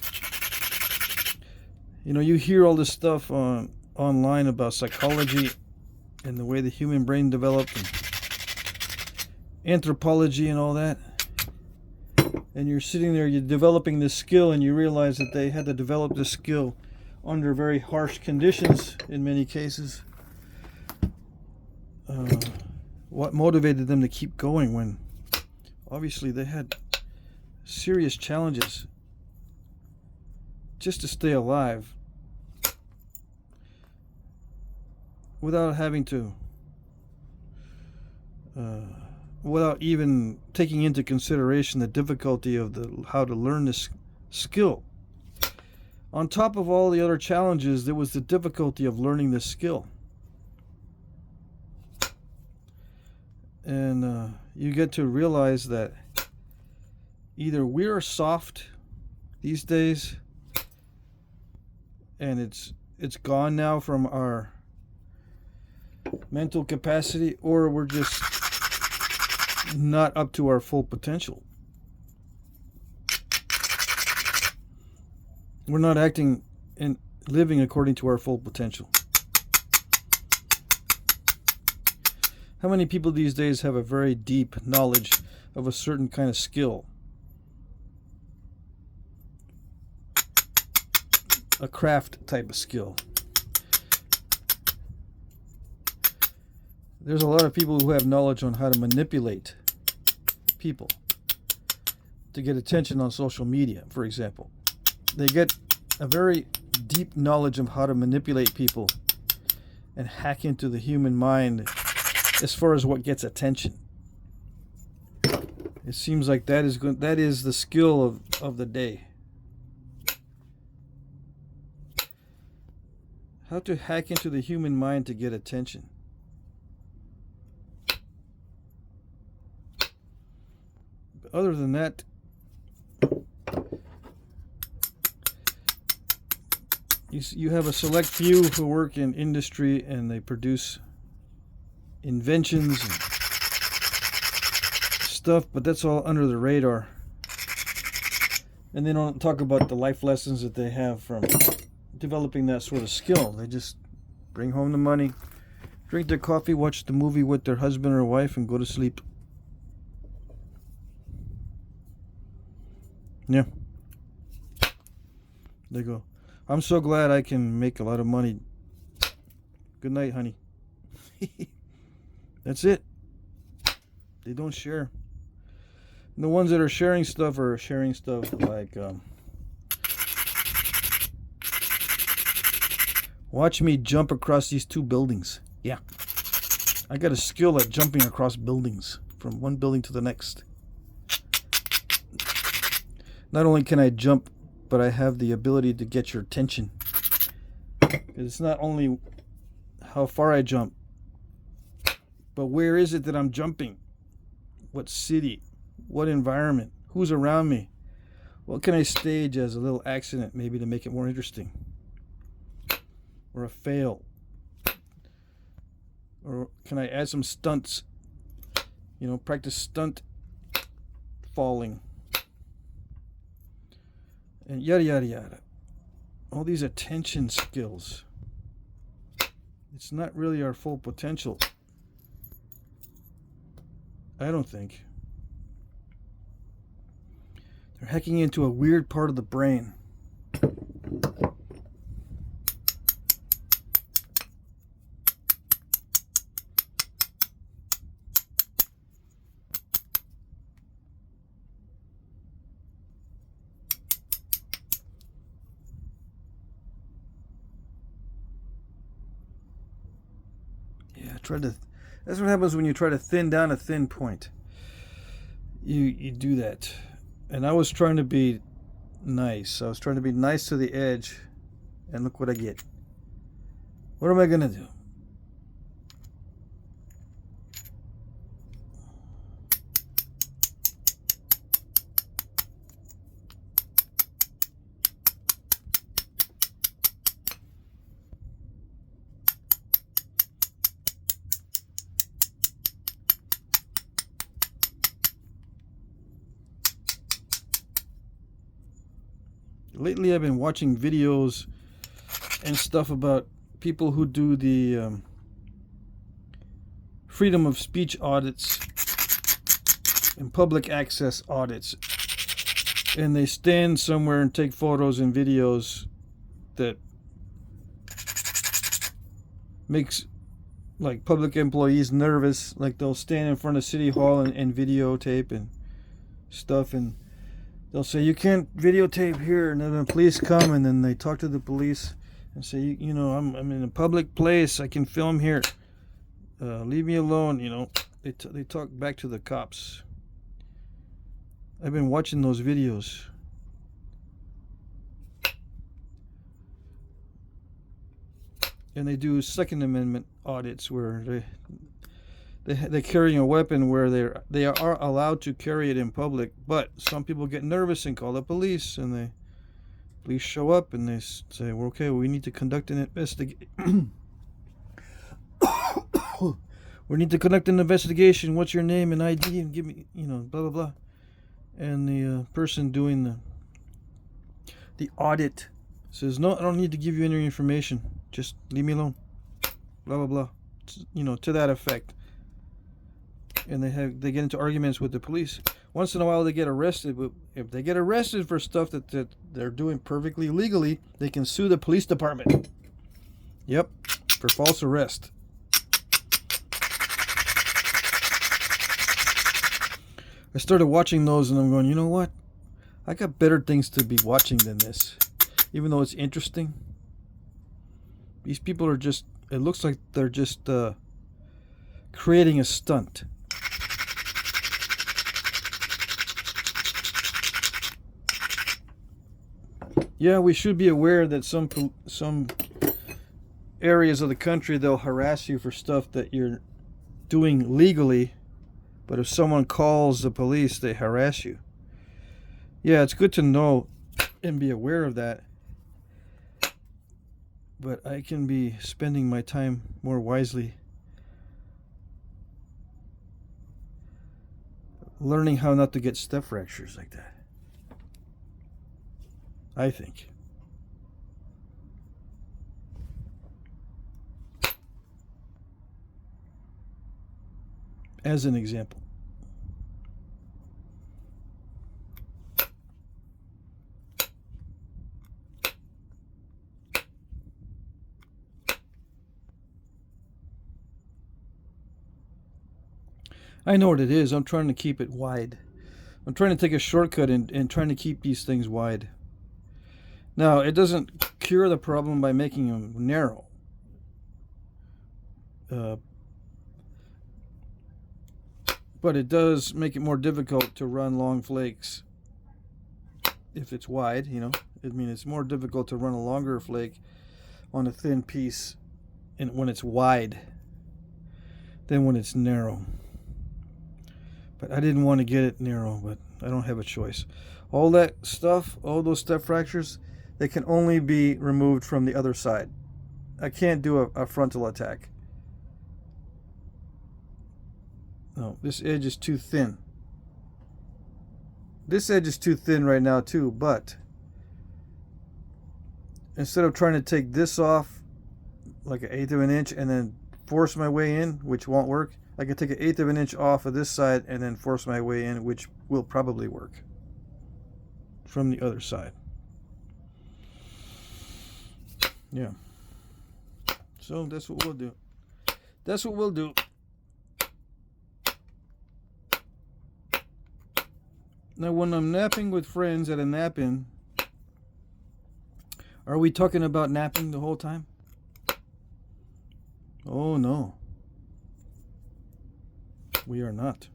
You know, you hear all this stuff online about psychology and the way the human brain developed, and anthropology and all that. And you're sitting there, you're developing this skill, and you realize that they had to develop this skill under very harsh conditions in many cases. What motivated them to keep going when obviously they had serious challenges just to stay alive without having to without even taking into consideration the difficulty of how to learn this skill. On top of all the other challenges, there was the difficulty of learning this skill. And you get to realize that either we are soft these days, and it's it's gone now from our mental capacity, or we're just not up to our full potential. We're not acting and living according to our full potential. How many people these days have a very deep knowledge of a certain kind of skill? A craft type of skill. There's a lot of people who have knowledge on how to manipulate people to get attention on social media, for example. They get a very deep knowledge of how to manipulate people and hack into the human mind as far as what gets attention. It seems like that is good. That is the skill of the day. How to hack into the human mind to get attention. But other than that, you have a select few who work in industry and they produce inventions and stuff, but that's all under the radar. And they don't talk about the life lessons that they have from developing that sort of skill. They just bring home the money, drink their coffee, watch the movie with their husband or wife, and go to sleep. Yeah. There you go. I'm so glad I can make a lot of money. Good night, honey. That's it. They don't share. And the ones that are sharing stuff are sharing stuff like, watch me jump across these 2 buildings. Yeah. I got a skill at jumping across buildings from one building to the next. Not only can I jump, but I have the ability to get your attention. It's not only how far I jump, but where is it that I'm jumping? What city? What environment? Who's around me? What can I stage as a little accident, maybe to make it more interesting? Or a fail? Or can I add some stunts? You know, practice stunt falling. And yada yada yada. All these attention skills. It's not really our full potential. I don't think. They're hacking into a weird part of the brain. That's what happens when you try to thin down a thin point. You do that. And I was trying to be nice. I was trying to be nice to the edge, and look what I get. What am I gonna do? Lately I've been watching videos and stuff about people who do the freedom of speech audits and public access audits, and they stand somewhere and take photos and videos that makes like public employees nervous. Like they'll stand in front of City Hall and videotape and stuff, and they'll say, you can't videotape here, and then the police come, and then they talk to the police and say, you know, I'm in a public place, I can film here, leave me alone. You know, they talk back to the cops. I've been watching those videos. And they do Second Amendment audits where they're carrying a weapon where they are allowed to carry it in public, but some people get nervous and call the police, and Police show up and they say, "We're okay. We need to conduct an investigation." We need to conduct an investigation. What's your name and ID? And give me, blah blah blah. And the person doing the audit says, "No, I don't need to give you any information. Just leave me alone." Blah blah blah. To that effect. And they get into arguments with the police. Once in a while they get arrested, but if they get arrested for stuff that they're doing perfectly legally, they can sue the police department. Yep, for false arrest. I started watching those and I'm going, you know what? I got better things to be watching than this. Even though it's interesting. These people are just, it looks like they're just creating a stunt. Yeah, we should be aware that some areas of the country, they'll harass you for stuff that you're doing legally, but if someone calls the police, they harass you. Yeah, it's good to know and be aware of that, but I can be spending my time more wisely learning how not to get step fractures like that, I think. As an example. I know what it is. I'm trying to keep it wide. I'm trying to take a shortcut and trying to keep these things wide. Now, it doesn't cure the problem by making them narrow. But it does make it more difficult to run long flakes if it's wide, I mean, it's more difficult to run a longer flake on a thin piece when it's wide than when it's narrow. But I didn't want to get it narrow, but I don't have a choice. All that stuff, all those step fractures, they can only be removed from the other side. I can't do a frontal attack. No, this edge is too thin. This edge is too thin right now too, but instead of trying to take this off like 1/8 of an inch and then force my way in, which won't work, I can take 1/8 of an inch off of this side and then force my way in, which will probably work from the other side. Yeah. So that's what we'll do. That's what we'll do. Now, when I'm napping with friends at a nap-in, are we talking about napping the whole time? Oh, no. We are not.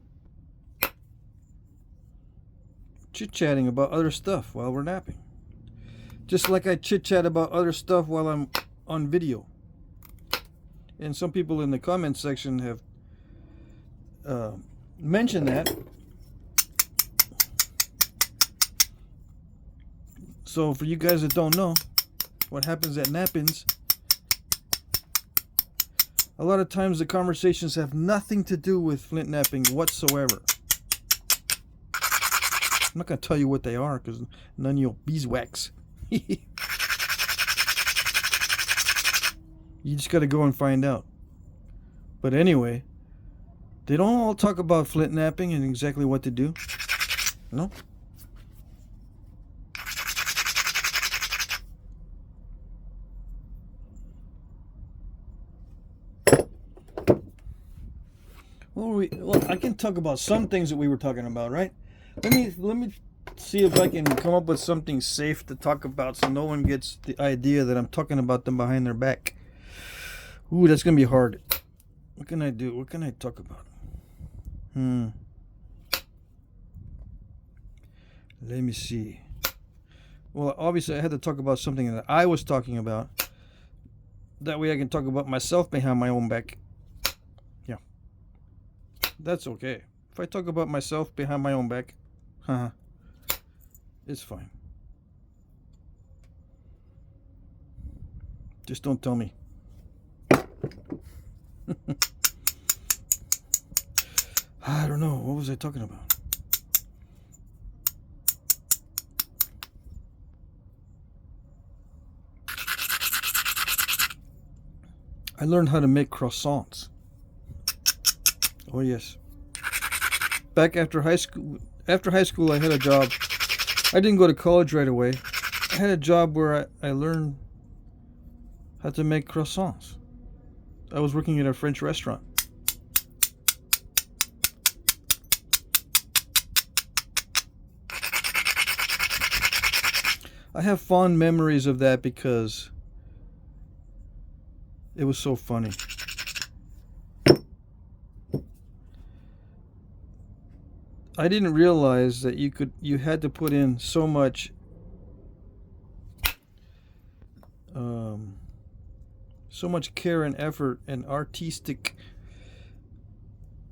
Chit-chatting about other stuff while we're napping. Just like I chit-chat about other stuff while I'm on video. And some people in the comment section have mentioned that. So for you guys that don't know what happens at nap-ins, a lot of times the conversations have nothing to do with Flintknapping whatsoever. I'm not going to tell you what they are because none of you beeswax. You just got to go and find out. But anyway, they don't all talk about Flintknapping and exactly what to do. No. Well, I can talk about some things that we were talking about, right? Let me see if I can come up with something safe to talk about so no one gets the idea that I'm talking about them behind their back. Ooh, that's gonna be hard. What can I do? What can I talk about? Let me see. Well, obviously I had to talk about something that I was talking about. That way I can talk about myself behind my own back. Yeah. That's okay. If I talk about myself behind my own back, it's fine. Just don't tell me. I don't know. What was I talking about? I learned how to make croissants. Oh yes. Back after high school, I had a job. I didn't go to college right away. I had a job where I learned how to make croissants. I was working at a French restaurant. I have fond memories of that because it was so funny. I didn't realize that you had to put in so much care and effort and artistic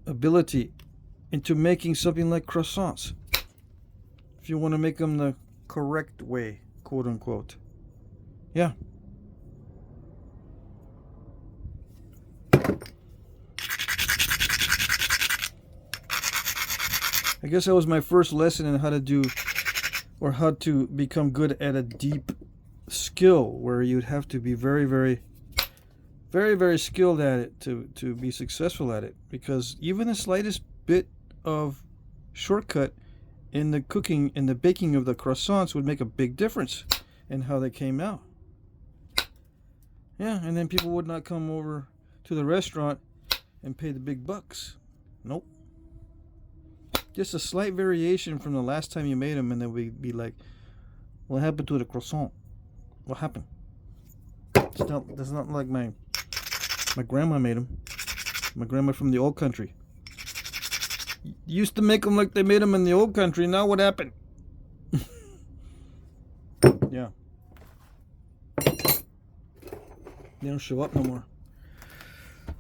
ability into making something like croissants. If you want to make them the correct way, quote unquote. Yeah. I guess that was my first lesson in how to do, or how to become good at a deep skill, where you'd have to be very, very, very, very skilled at it to be successful at it. Because even the slightest bit of shortcut in the cooking and the baking of the croissants would make a big difference in how they came out. Yeah, and then people would not come over to the restaurant and pay the big bucks. Nope. Just a slight variation from the last time you made them, and then we'd be like, what happened to the croissant? What happened? That's not like my grandma made them. My grandma from the old country used to make them like they made them in the old country. Now what happened? Yeah. They don't show up no more.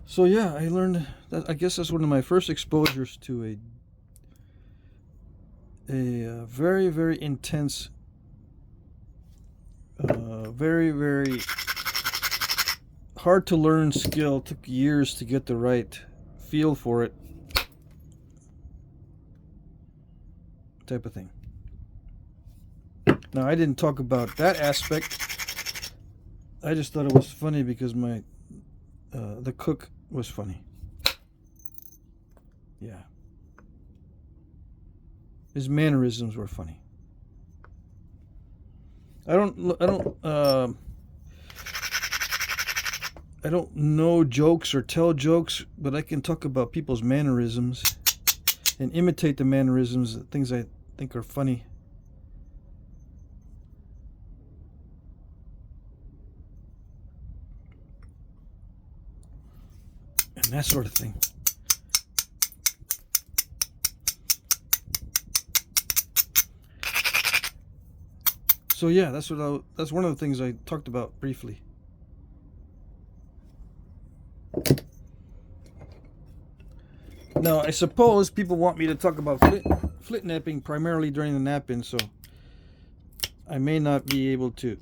So yeah, I learned that. I guess that's one of my first exposures to a very, very intense, very, very hard to learn skill. Took years to get the right feel for it, type of thing. Now, I didn't talk about that aspect. I just thought it was funny because the cook was funny. Yeah. His mannerisms were funny. I don't know jokes or tell jokes, but I can talk about people's mannerisms and imitate the mannerisms, things I think are funny. And that sort of thing. So yeah, that's one of the things I talked about briefly. Now, I suppose people want me to talk about Flintknapping primarily during the nap-in, so I may not be able to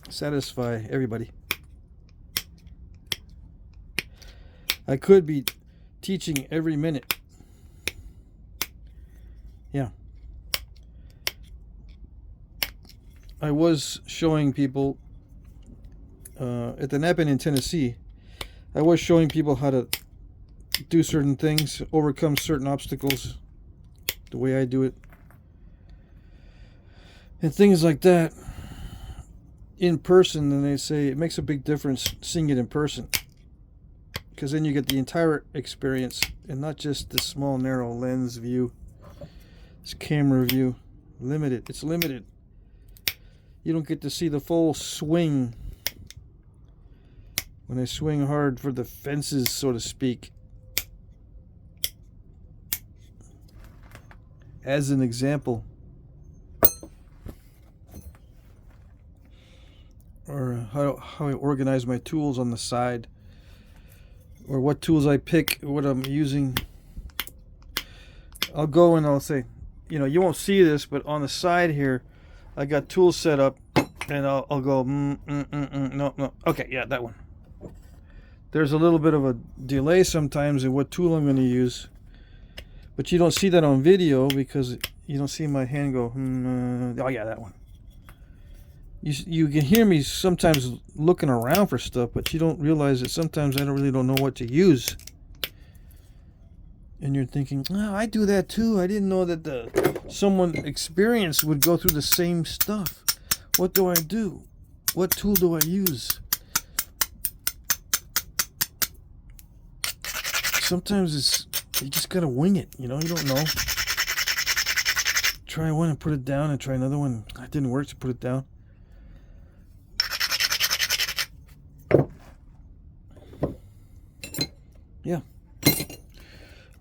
satisfy everybody. I could be teaching every minute. Yeah. I was showing people at the nap-in in Tennessee. I was showing people how to do certain things, overcome certain obstacles, the way I do it, and things like that in person. And they say it makes a big difference seeing it in person, because then you get the entire experience and not just the small narrow lens view, this camera view. It's limited. You don't get to see the full swing when I swing hard for the fences, so to speak. As an example, or how I organize my tools on the side, or what tools I pick, what I'm using. I'll go and I'll say, you won't see this, but on the side here, I got tools set up, and I'll go, no. Okay, yeah, that one. There's a little bit of a delay sometimes in what tool I'm going to use. But you don't see that on video because you don't see my hand go, oh yeah, that one. You can hear me sometimes looking around for stuff, but you don't realize that sometimes I really don't know what to use. And you're thinking, oh, I do that too. I didn't know that someone experienced would go through the same stuff. What do I do? What tool do I use? Sometimes you just gotta wing it, you know, you don't know. Try one and put it down and try another one. It didn't work to put it down. Yeah.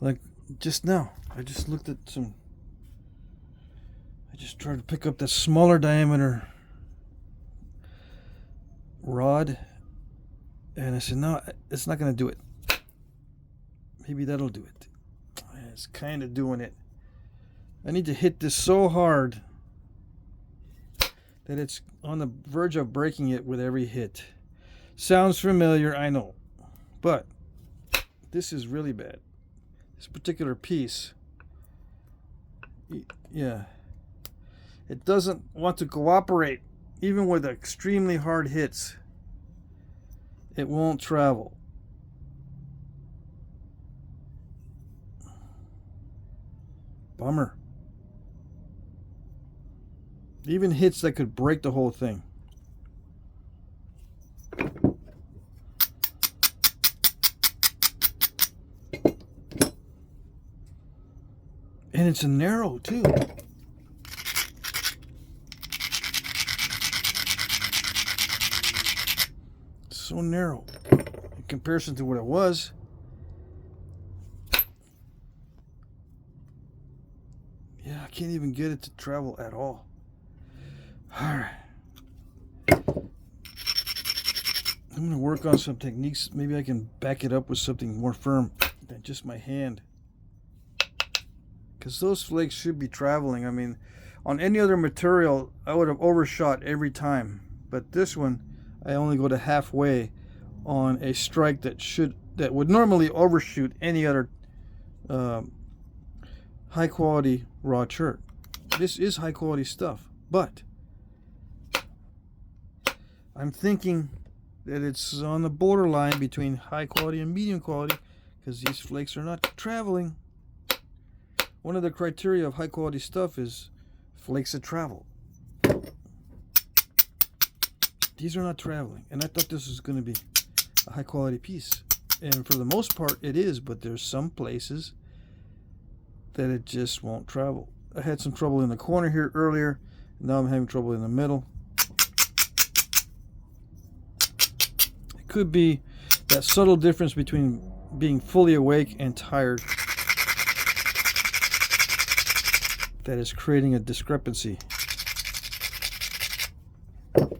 Like just now, I just looked at some, I just tried to pick up that smaller diameter rod, and I said, no, it's not gonna do it. Maybe that'll do it. It's kind of doing it. I need to hit this so hard that it's on the verge of breaking it with every hit. Sounds familiar, I know. But this is really bad. This particular piece, yeah, it doesn't want to cooperate. Even with extremely hard hits, it won't travel. Bummer. Even hits that could break the whole thing. And it's a narrow too. So narrow in comparison to what it was. Yeah, I can't even get it to travel at all. Alright. I'm going to work on some techniques. Maybe I can back it up with something more firm than just my hand. Because those flakes should be traveling. I mean, on any other material, I would have overshot every time. But this one, I only go to halfway on a strike that would normally overshoot any other high quality raw chert. This is high quality stuff, but I'm thinking that it's on the borderline between high quality and medium quality because these flakes are not traveling. One of the criteria of high quality stuff is flakes that travel. These are not traveling, and I thought this was going to be a high quality piece, and for the most part it is, but there's some places that it just won't travel. I had some trouble in the corner here earlier. Now I'm having trouble in the middle. It could be that subtle difference between being fully awake and tired that is creating a discrepancy. But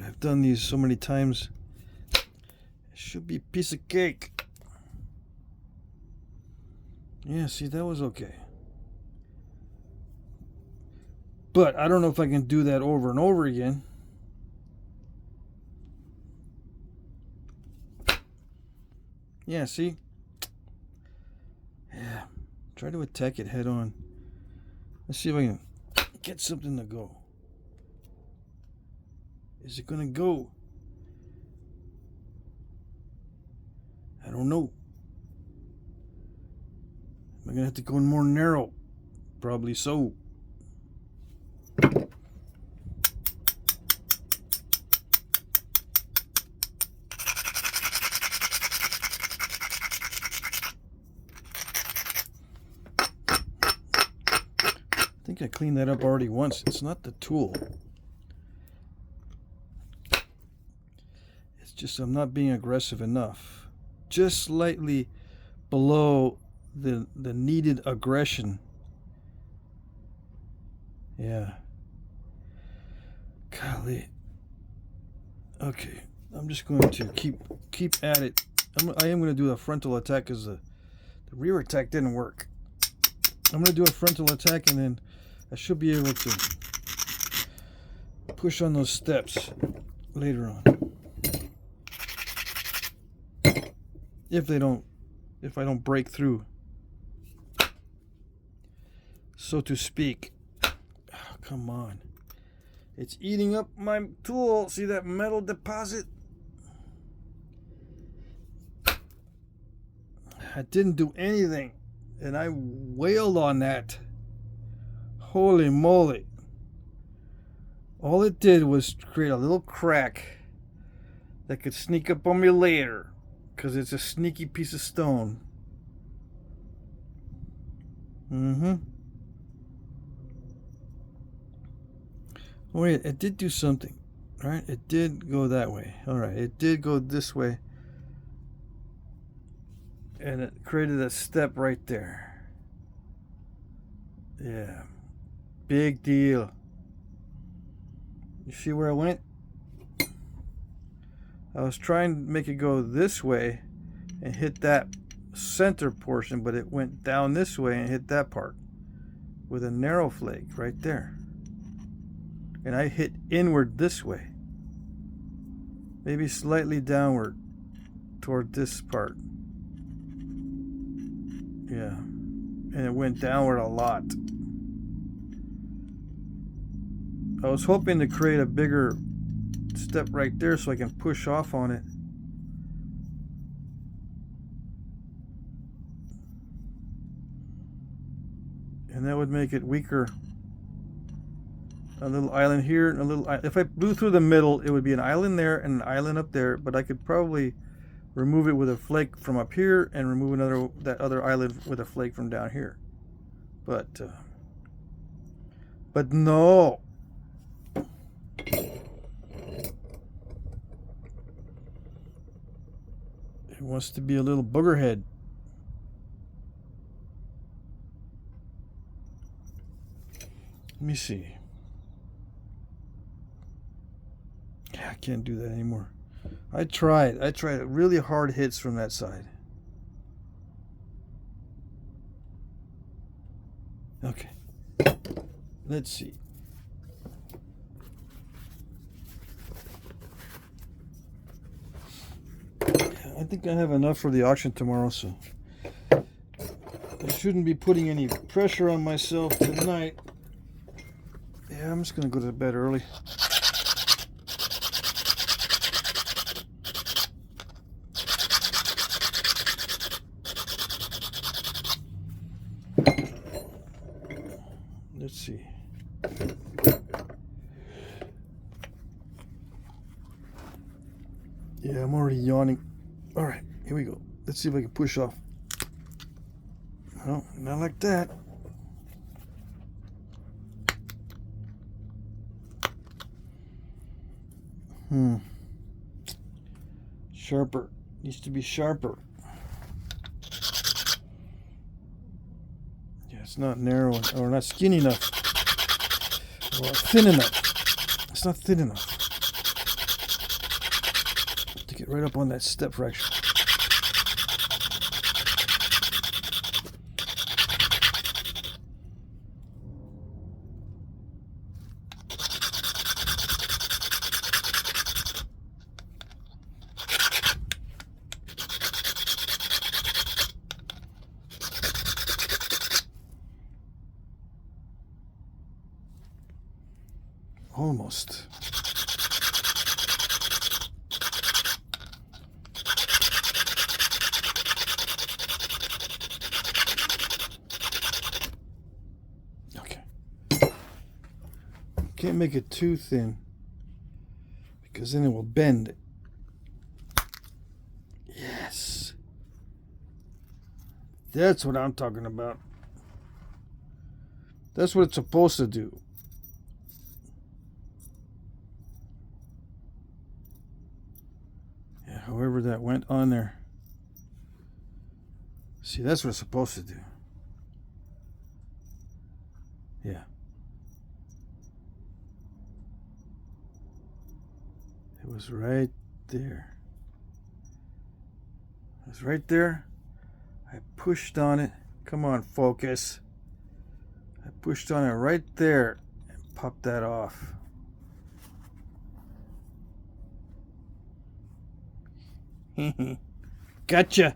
I've done these so many times. It should be a piece of cake. Yeah, see, that was okay. But I don't know if I can do that over and over again. Yeah, see? Yeah. Try to attack it head on. Let's see if I can get something to go. Is it gonna go? I don't know. Am I gonna have to go in more narrow? Probably so. I think I cleaned that up already once. It's not the tool. It's just I'm not being aggressive enough. Just slightly below the needed aggression. Yeah. Golly. Okay. I'm just going to keep at it. I am going to do a frontal attack because the rear attack didn't work. I'm going to do a frontal attack and then I should be able to push on those steps later on. If I don't break through, so to speak. Oh, come on. It's eating up my tool. See that metal deposit? I didn't do anything, and I wailed on that. Holy moly. All it did was create a little crack that could sneak up on me later, because it's a sneaky piece of stone. Wait, it did do something, right? It did go that way. All right, it did go this way. And it created a step right there. Yeah. Big deal. You see where I went? I was trying to make it go this way and hit that center portion, but it went down this way and hit that part with a narrow flake right there. And I hit inward this way. Maybe slightly downward toward this part. Yeah, and it went downward a lot. I was hoping to create a bigger step right there so I can push off on it. And that would make it weaker. A little island here and a little island. If I blew through the middle, it would be an island there and an island up there, but I could probably remove it with a flake from up here and remove that other island with a flake from down here. But no. It wants to be a little booger head. Let me see. I can't do that anymore. I tried really hard hits from that side. Okay. Let's see. I think I have enough for the auction tomorrow, so I shouldn't be putting any pressure on myself tonight. Yeah, I'm just going to go to bed early. Let's see. Yeah, I'm already yawning. All right, here we go. Let's see if I can push off. No, not like that. Sharper. Needs to be sharper. Yeah, it's not narrow or not skinny enough. Or thin enough. It's not thin enough. To get right up on that step fraction. Almost. Okay. Can't make it too thin because then it will bend. Yes. That's what I'm talking about. That's what it's supposed to do. However that went on there. See, that's what it's supposed to do. Yeah. It was right there. It was right there. I pushed on it. Come on, focus. I pushed on it right there and popped that off. Gotcha.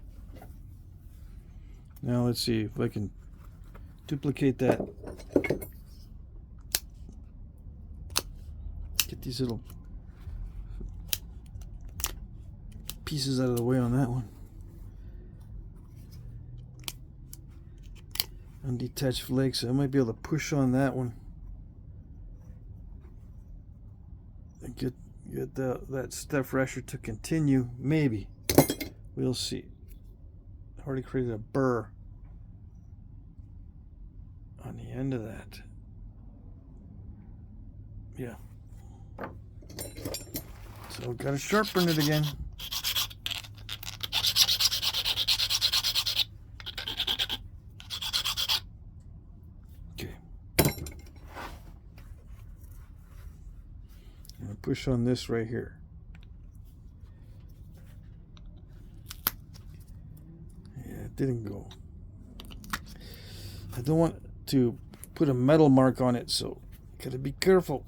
Now let's see if I can duplicate that. Get these little pieces out of the way on that one. Undetached flakes. I might be able to push on that one and get that stuff rasher to continue. Maybe. We'll see. I already created a burr on the end of that. Yeah. So gotta sharpen it again. Okay. I'm gonna push on this right here. Yeah, it didn't go. I don't want to put a metal mark on it, so gotta be careful.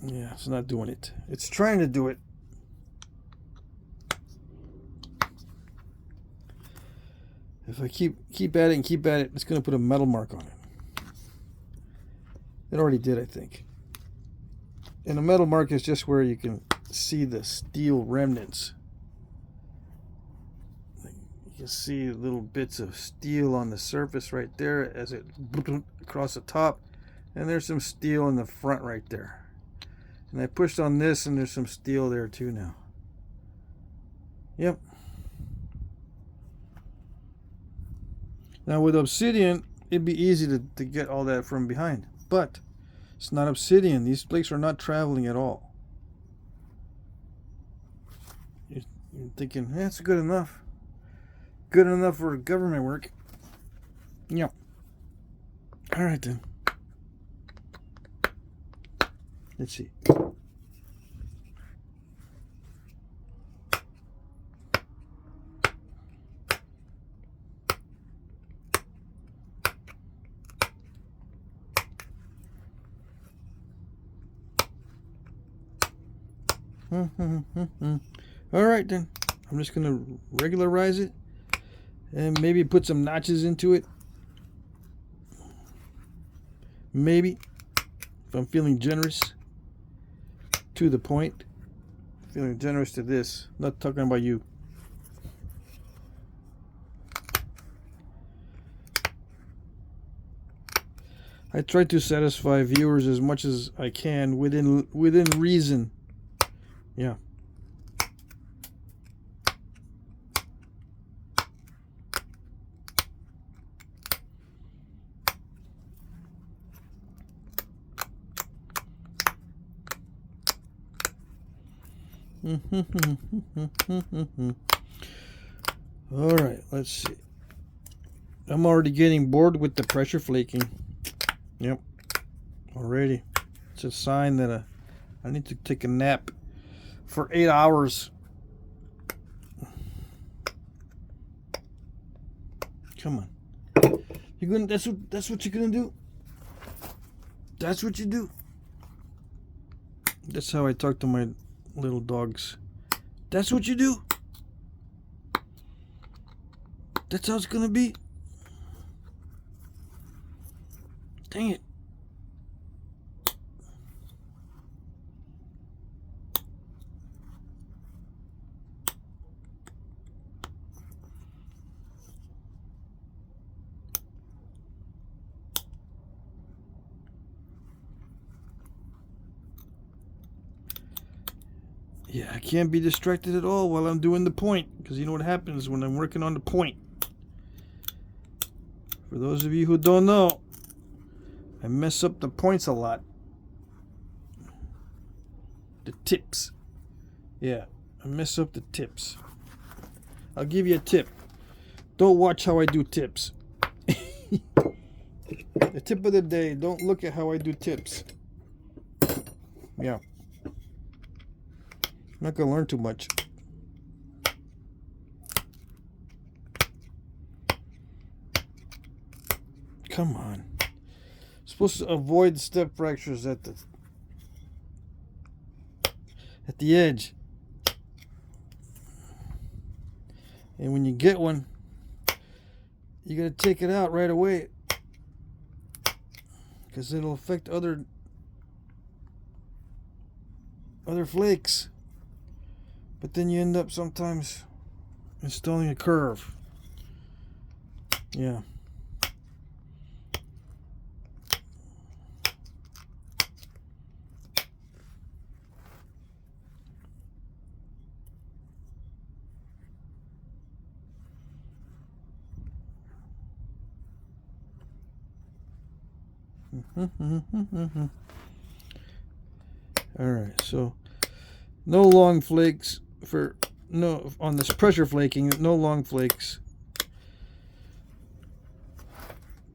Yeah, it's not doing it. It's trying to do it. If I keep at it and keep at it, it's going to put a metal mark on it. It already did, I think. And a metal mark is just where you can see the steel remnants. You can see little bits of steel on the surface right there as it across the top. And there's some steel in the front right there. And I pushed on this and there's some steel there too now. Yep. Now with Obsidian, it'd be easy to get all that from behind. But it's not Obsidian. These flakes are not traveling at all. You're thinking, that's good enough. Good enough for government work. Yep. Alright then. Let's see. All right then. I'm just gonna regularize it and maybe put some notches into it. Maybe, if I'm feeling generous. To the point. Feeling generous to this. Not talking about you. I try to satisfy viewers as much as I can within reason. Yeah. All right, let's see. I'm already getting bored with the pressure flaking. Yep, already. It's a sign that I need to take a nap for 8 hours. Come on, you're gonna. That's what you're gonna do. That's what you do. That's how I talk to my little dogs. That's what you do. That's how it's gonna be. Dang it. Yeah, I can't be distracted at all while I'm doing the point, because you know what happens when I'm working on the point. For those of you who don't know, I mess up the points a lot. The tips. Yeah, I mess up the tips. I'll give you a tip. Don't watch how I do tips. The tip of the day, don't look at how I do tips. Yeah. I'm not going to learn too much. Come on. Supposed to avoid step fractures at the edge. And when you get one, you gotta take it out right away, because it'll affect other flakes. But then you end up sometimes installing a curve. Yeah. Alright, so no long flakes on this pressure flaking, no long flakes.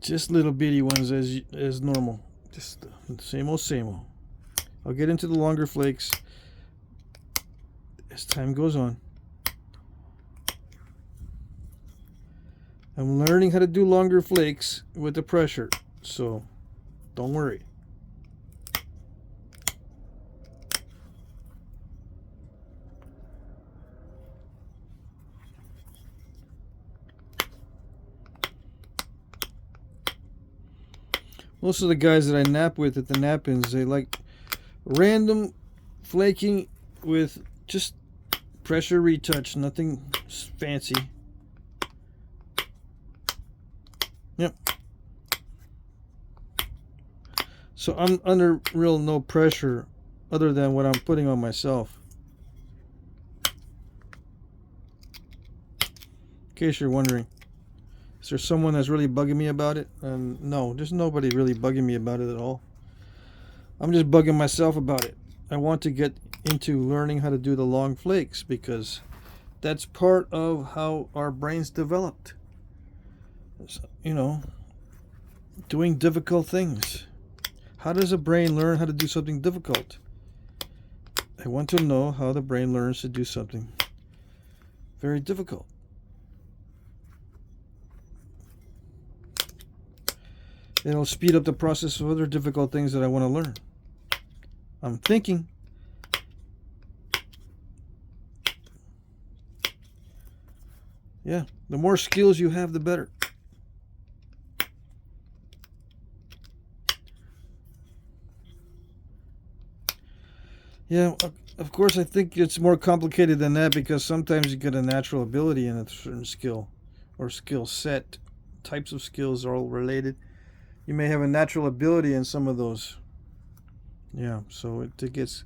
Just little bitty ones as normal. Just the same old. I'll get into the longer flakes as time goes on. I'm learning how to do longer flakes with the pressure, so don't worry. Most of the guys that I nap with at the nap-ins, they like random flaking with just pressure retouch, nothing fancy. Yep. So I'm under real no pressure other than what I'm putting on myself. In case you're wondering. Is there someone that's really bugging me about it? No, there's nobody really bugging me about it at all. I'm just bugging myself about it. I want to get into learning how to do the long flakes because that's part of how our brains developed. You know, doing difficult things. How does a brain learn how to do something difficult? I want to know how the brain learns to do something very difficult. It'll speed up the process of other difficult things that I want to learn. I'm thinking. Yeah, the more skills you have, the better. Yeah, of course, I think it's more complicated than that because sometimes you get a natural ability in a certain skill or skill set. Types of skills are all related. You may have a natural ability in some of those. Yeah, so it gets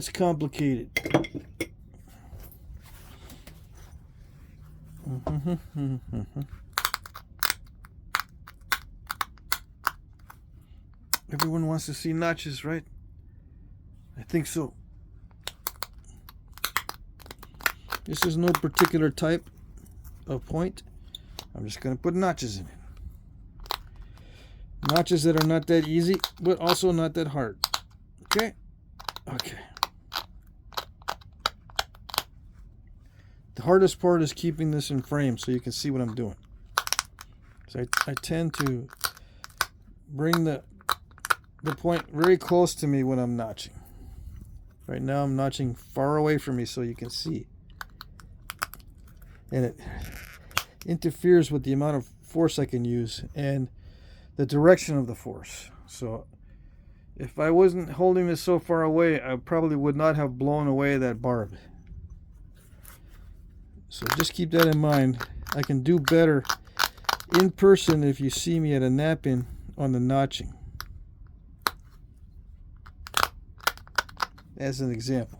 complicated. Everyone wants to see notches, right? I think so. This is no particular type of point. I'm just going to put notches in it. Notches that are not that easy, but also not that hard. Okay? Okay. The hardest part is keeping this in frame so you can see what I'm doing. So I tend to bring the point very close to me when I'm notching. Right now I'm notching far away from me so you can see. And it interferes with the amount of force I can use and the direction of the force. So if I wasn't holding this so far away, I probably would not have blown away that barb. So just keep that in mind. I can do better in person if you see me at a nap-in on the notching. As an example.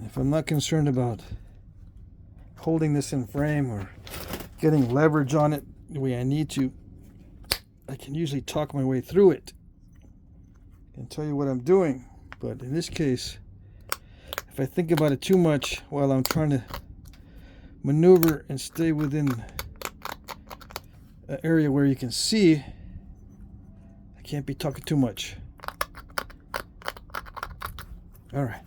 If I'm not concerned about holding this in frame or getting leverage on it the way I need to, I can usually talk my way through it and tell you what I'm doing. But in this case, if I think about it too much while I'm trying to maneuver and stay within an area where you can see, I can't be talking too much. All right.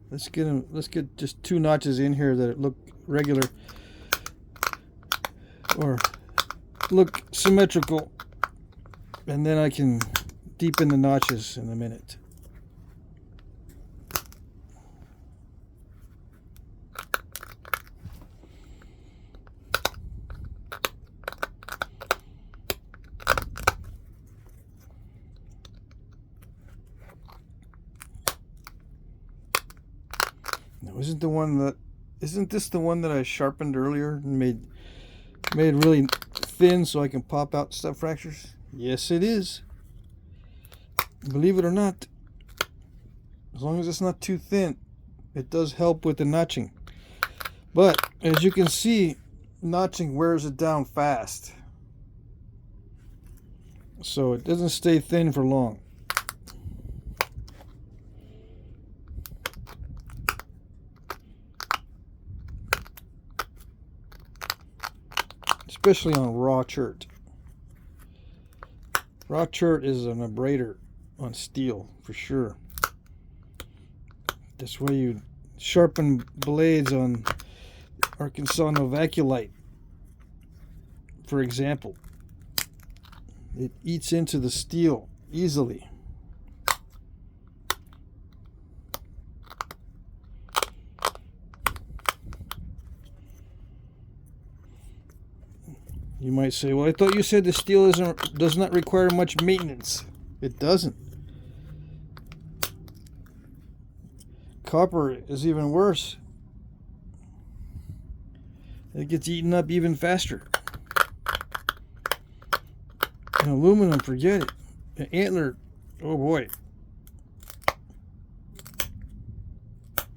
Let's get just 2 notches in here that look regular or look symmetrical, and then I can deepen the notches in a minute. Now, isn't this the one that I sharpened earlier and made really thin so I can pop out step fractures? Yes, it is. Believe it or not, as long as it's not too thin, it does help with the notching. But as you can see, notching wears it down fast, so it doesn't stay thin for long. Especially on raw chert. Raw chert is an abrader on steel for sure. That's why you sharpen blades on Arkansas Novaculite, for example. It eats into the steel easily. You might say, well, I thought you said the steel does not require much maintenance. It doesn't. Copper is even worse. It gets eaten up even faster. And aluminum, forget it. An antler, oh boy.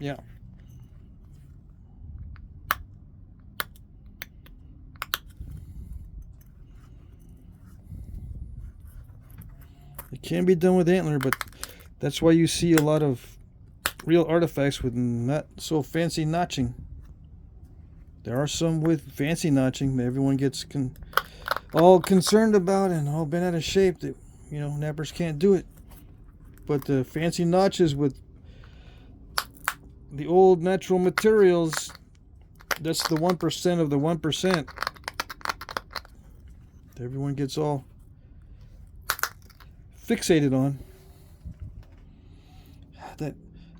Yeah. It can be done with antler, but that's why you see a lot of real artifacts with not so fancy notching. There are some with fancy notching that everyone gets all concerned about and all bent out of shape that, you know, nappers can't do it. But the fancy notches with the old natural materials, that's the 1% of the 1%. Everyone gets all fixated on. That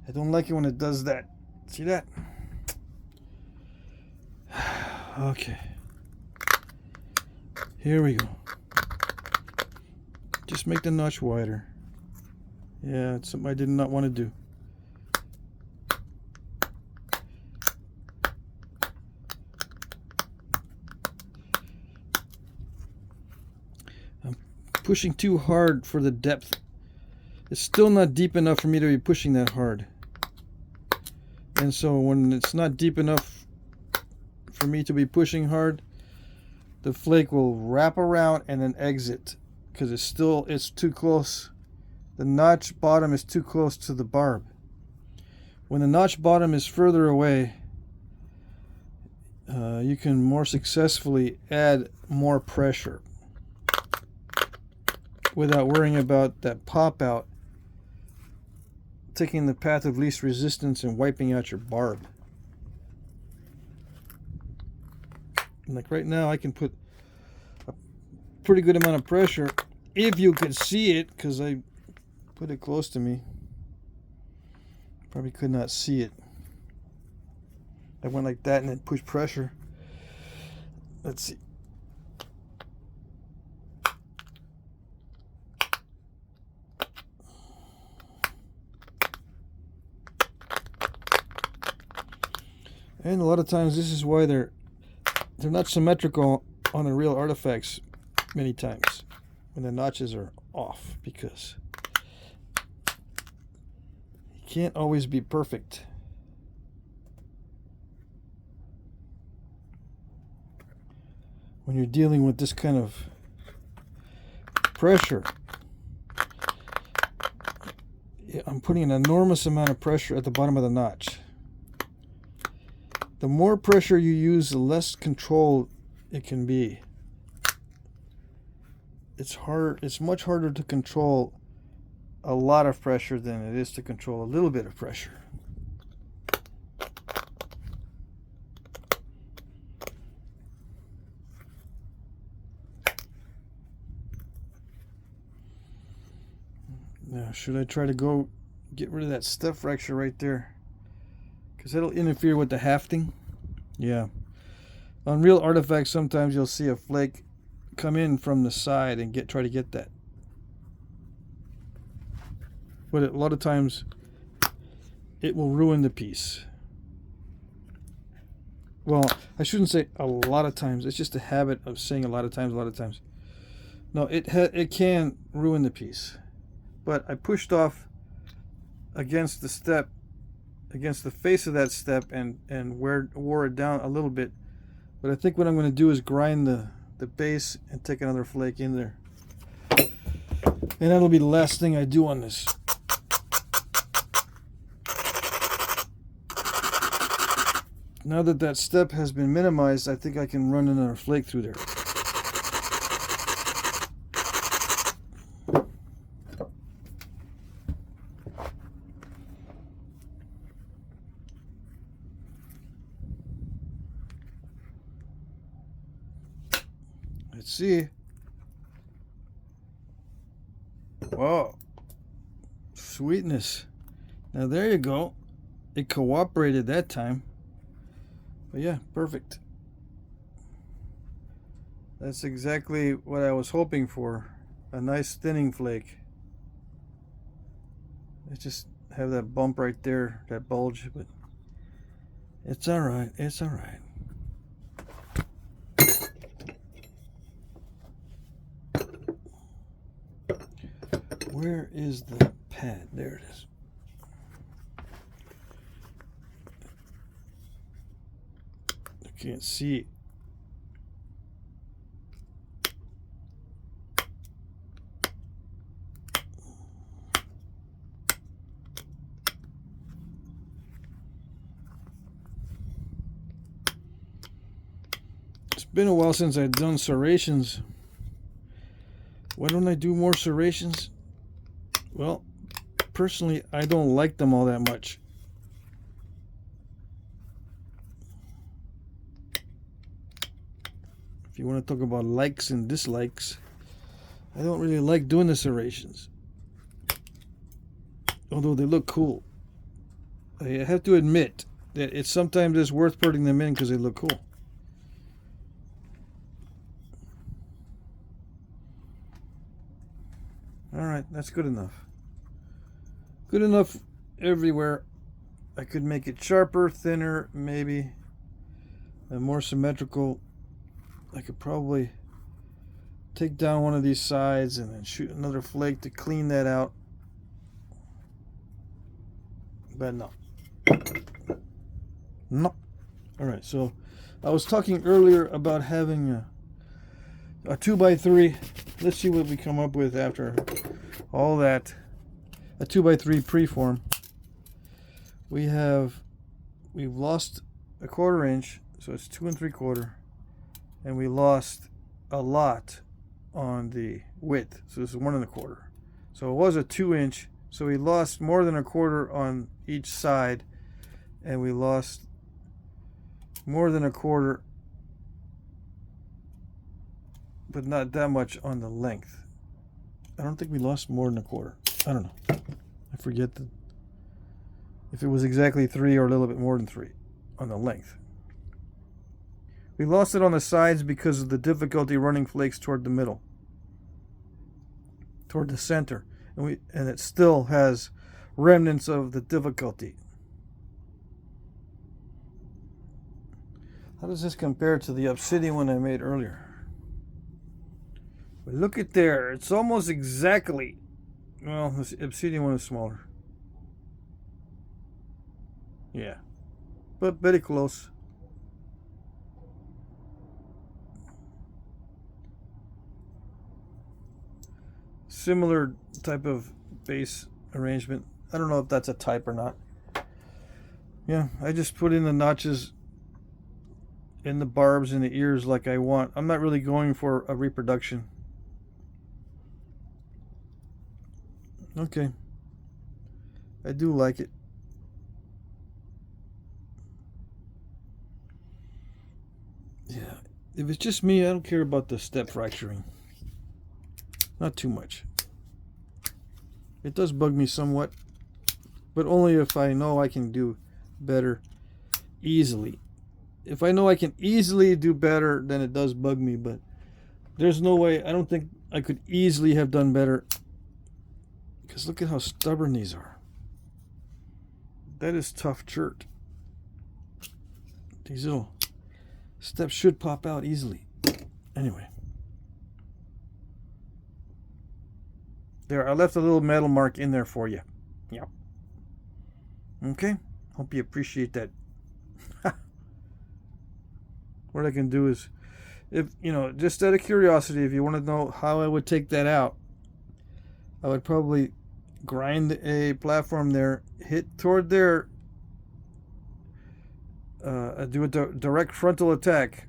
I don't like it when it does that. See that? Okay. Here we go. Just make the notch wider. Yeah, it's something I did not want to do. I'm pushing too hard for the depth. It's still not deep enough for me to be pushing that hard. And so when it's not deep enough for me to be pushing hard, the flake will wrap around and then exit because it's too close. The notch bottom is too close to the barb. When the notch bottom is further away, you can more successfully add more pressure without worrying about that pop out taking the path of least resistance and wiping out your barb. Like right now, I can put a pretty good amount of pressure if you could see it, because I put it close to me. Probably could not see it. I went like that and then pushed pressure. Let's see. And a lot of times this is why they're not symmetrical on the real artifacts many times when the notches are off, because you can't always be perfect. when you're dealing with this kind of pressure. I'm putting an enormous amount of pressure at the bottom of the notch. The more pressure you use, the less control it can be. It's much harder to control a lot of pressure than it is to control a little bit of pressure. Now, should I try to go get rid of that step fracture right there? Because that'll interfere with the hafting. Yeah. On real artifacts, sometimes you'll see a flake come in from the side and try to get that. But a lot of times, it will ruin the piece. Well, I shouldn't say a lot of times. It's just a habit of saying a lot of times. No, it can ruin the piece. But I pushed off against the step, against the face of that step, and wore it down a little bit. But I think what I'm going to do is grind the base and take another flake in there. And that'll be the last thing I do on this. Now that that step has been minimized, I think I can run another flake through there. Let's see. Whoa. Sweetness. Now there you go. It cooperated that time. But yeah, perfect. That's exactly what I was hoping for. A nice thinning flake. Let's just have that bump right there, that bulge, but it's alright, it's alright. Where is the pad? There it is. I can't see. It's been a while since I've done serrations. Why don't I do more serrations? Well, personally, I don't like them all that much. If you want to talk about likes and dislikes, I don't really like doing the serrations. Although they look cool. I have to admit that sometimes it's worth putting them in because they look cool. Alright, that's good enough. Good enough everywhere. I could make it sharper, thinner, maybe, and more symmetrical. I could probably take down one of these sides and then shoot another flake to clean that out. But no. No. Alright, so I was talking earlier about having a 2x3. Let's see what we come up with after all that. A 2x3 preform. We've lost a 1/4 inch, so it's 2 3/4, and we lost a lot on the width, so this is 1 1/4. So it was a 2 inch, so we lost more than 1/4 on each side, and we lost more than 1/4, but not that much on the length. I don't think we lost more than 1/4. I don't know. I forget if it was exactly 3 or a little bit more than 3 on the length. We lost it on the sides because of the difficulty running flakes toward the middle, toward the center, and it still has remnants of the difficulty. How does this compare to the Obsidian one I made earlier? But look at there, it's almost exactly. Well, the Obsidian one is smaller. Yeah, but very close. similar type of base arrangement. I don't know if that's a type or not. Yeah, I just put in the notches in the barbs and the ears like I want. I'm not really going for a reproduction. Okay. I do like it. Yeah. If it's just me, I don't care about the step fracturing. Not too much. It does bug me somewhat, but only if I know I can do better easily. If I know I can easily do better, then it does bug me, but there's no way. I don't think I could easily have done better, because look at how stubborn these are. That is tough chert. These little steps should pop out easily. Anyway. There, I left a little metal mark in there for you. Yep. Okay. Hope you appreciate that. What I can do is, if you know, just out of curiosity, if you want to know how I would take that out, I would probably grind a platform there, hit toward there, do a direct frontal attack.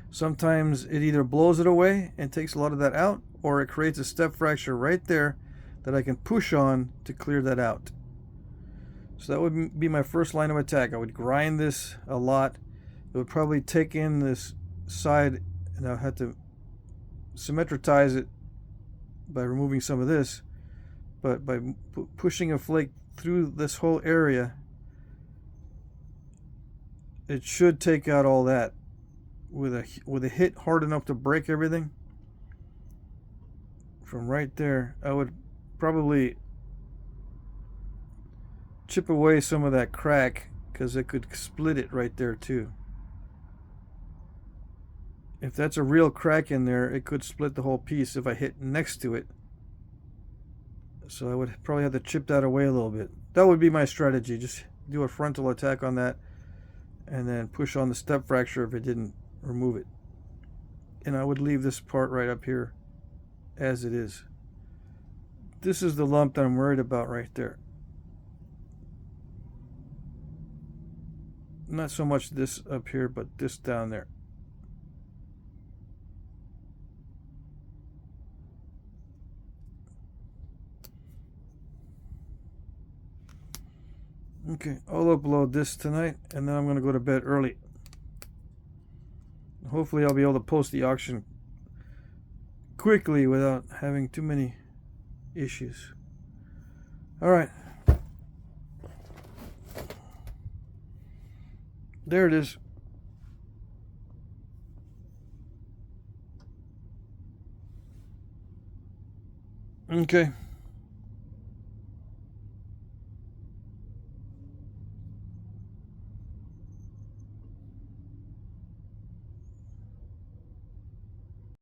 Sometimes it either blows it away and takes a lot of that out, or it creates a step fracture right there that I can push on to clear that out. So that would be my first line of attack. I would grind this a lot. It would probably take in this side, and I'll have to symmetritize it by removing some of this. But by pushing a flake through this whole area, it should take out all that with a hit hard enough to break everything. From right there, I would probably chip away some of that crack, because it could split it right there too. If that's a real crack in there, it could split the whole piece if I hit next to it. So I would probably have to chip that away a little bit. That would be my strategy. Just do a frontal attack on that and then push on the step fracture if it didn't remove it. And I would leave this part right up here as it is. This is the lump that I'm worried about right there. Not so much this up here, but this down there. Okay, I'll upload this tonight, and then I'm going to go to bed early. Hopefully I'll be able to post the auction quickly without having too many issues. Alright. There it is. Okay.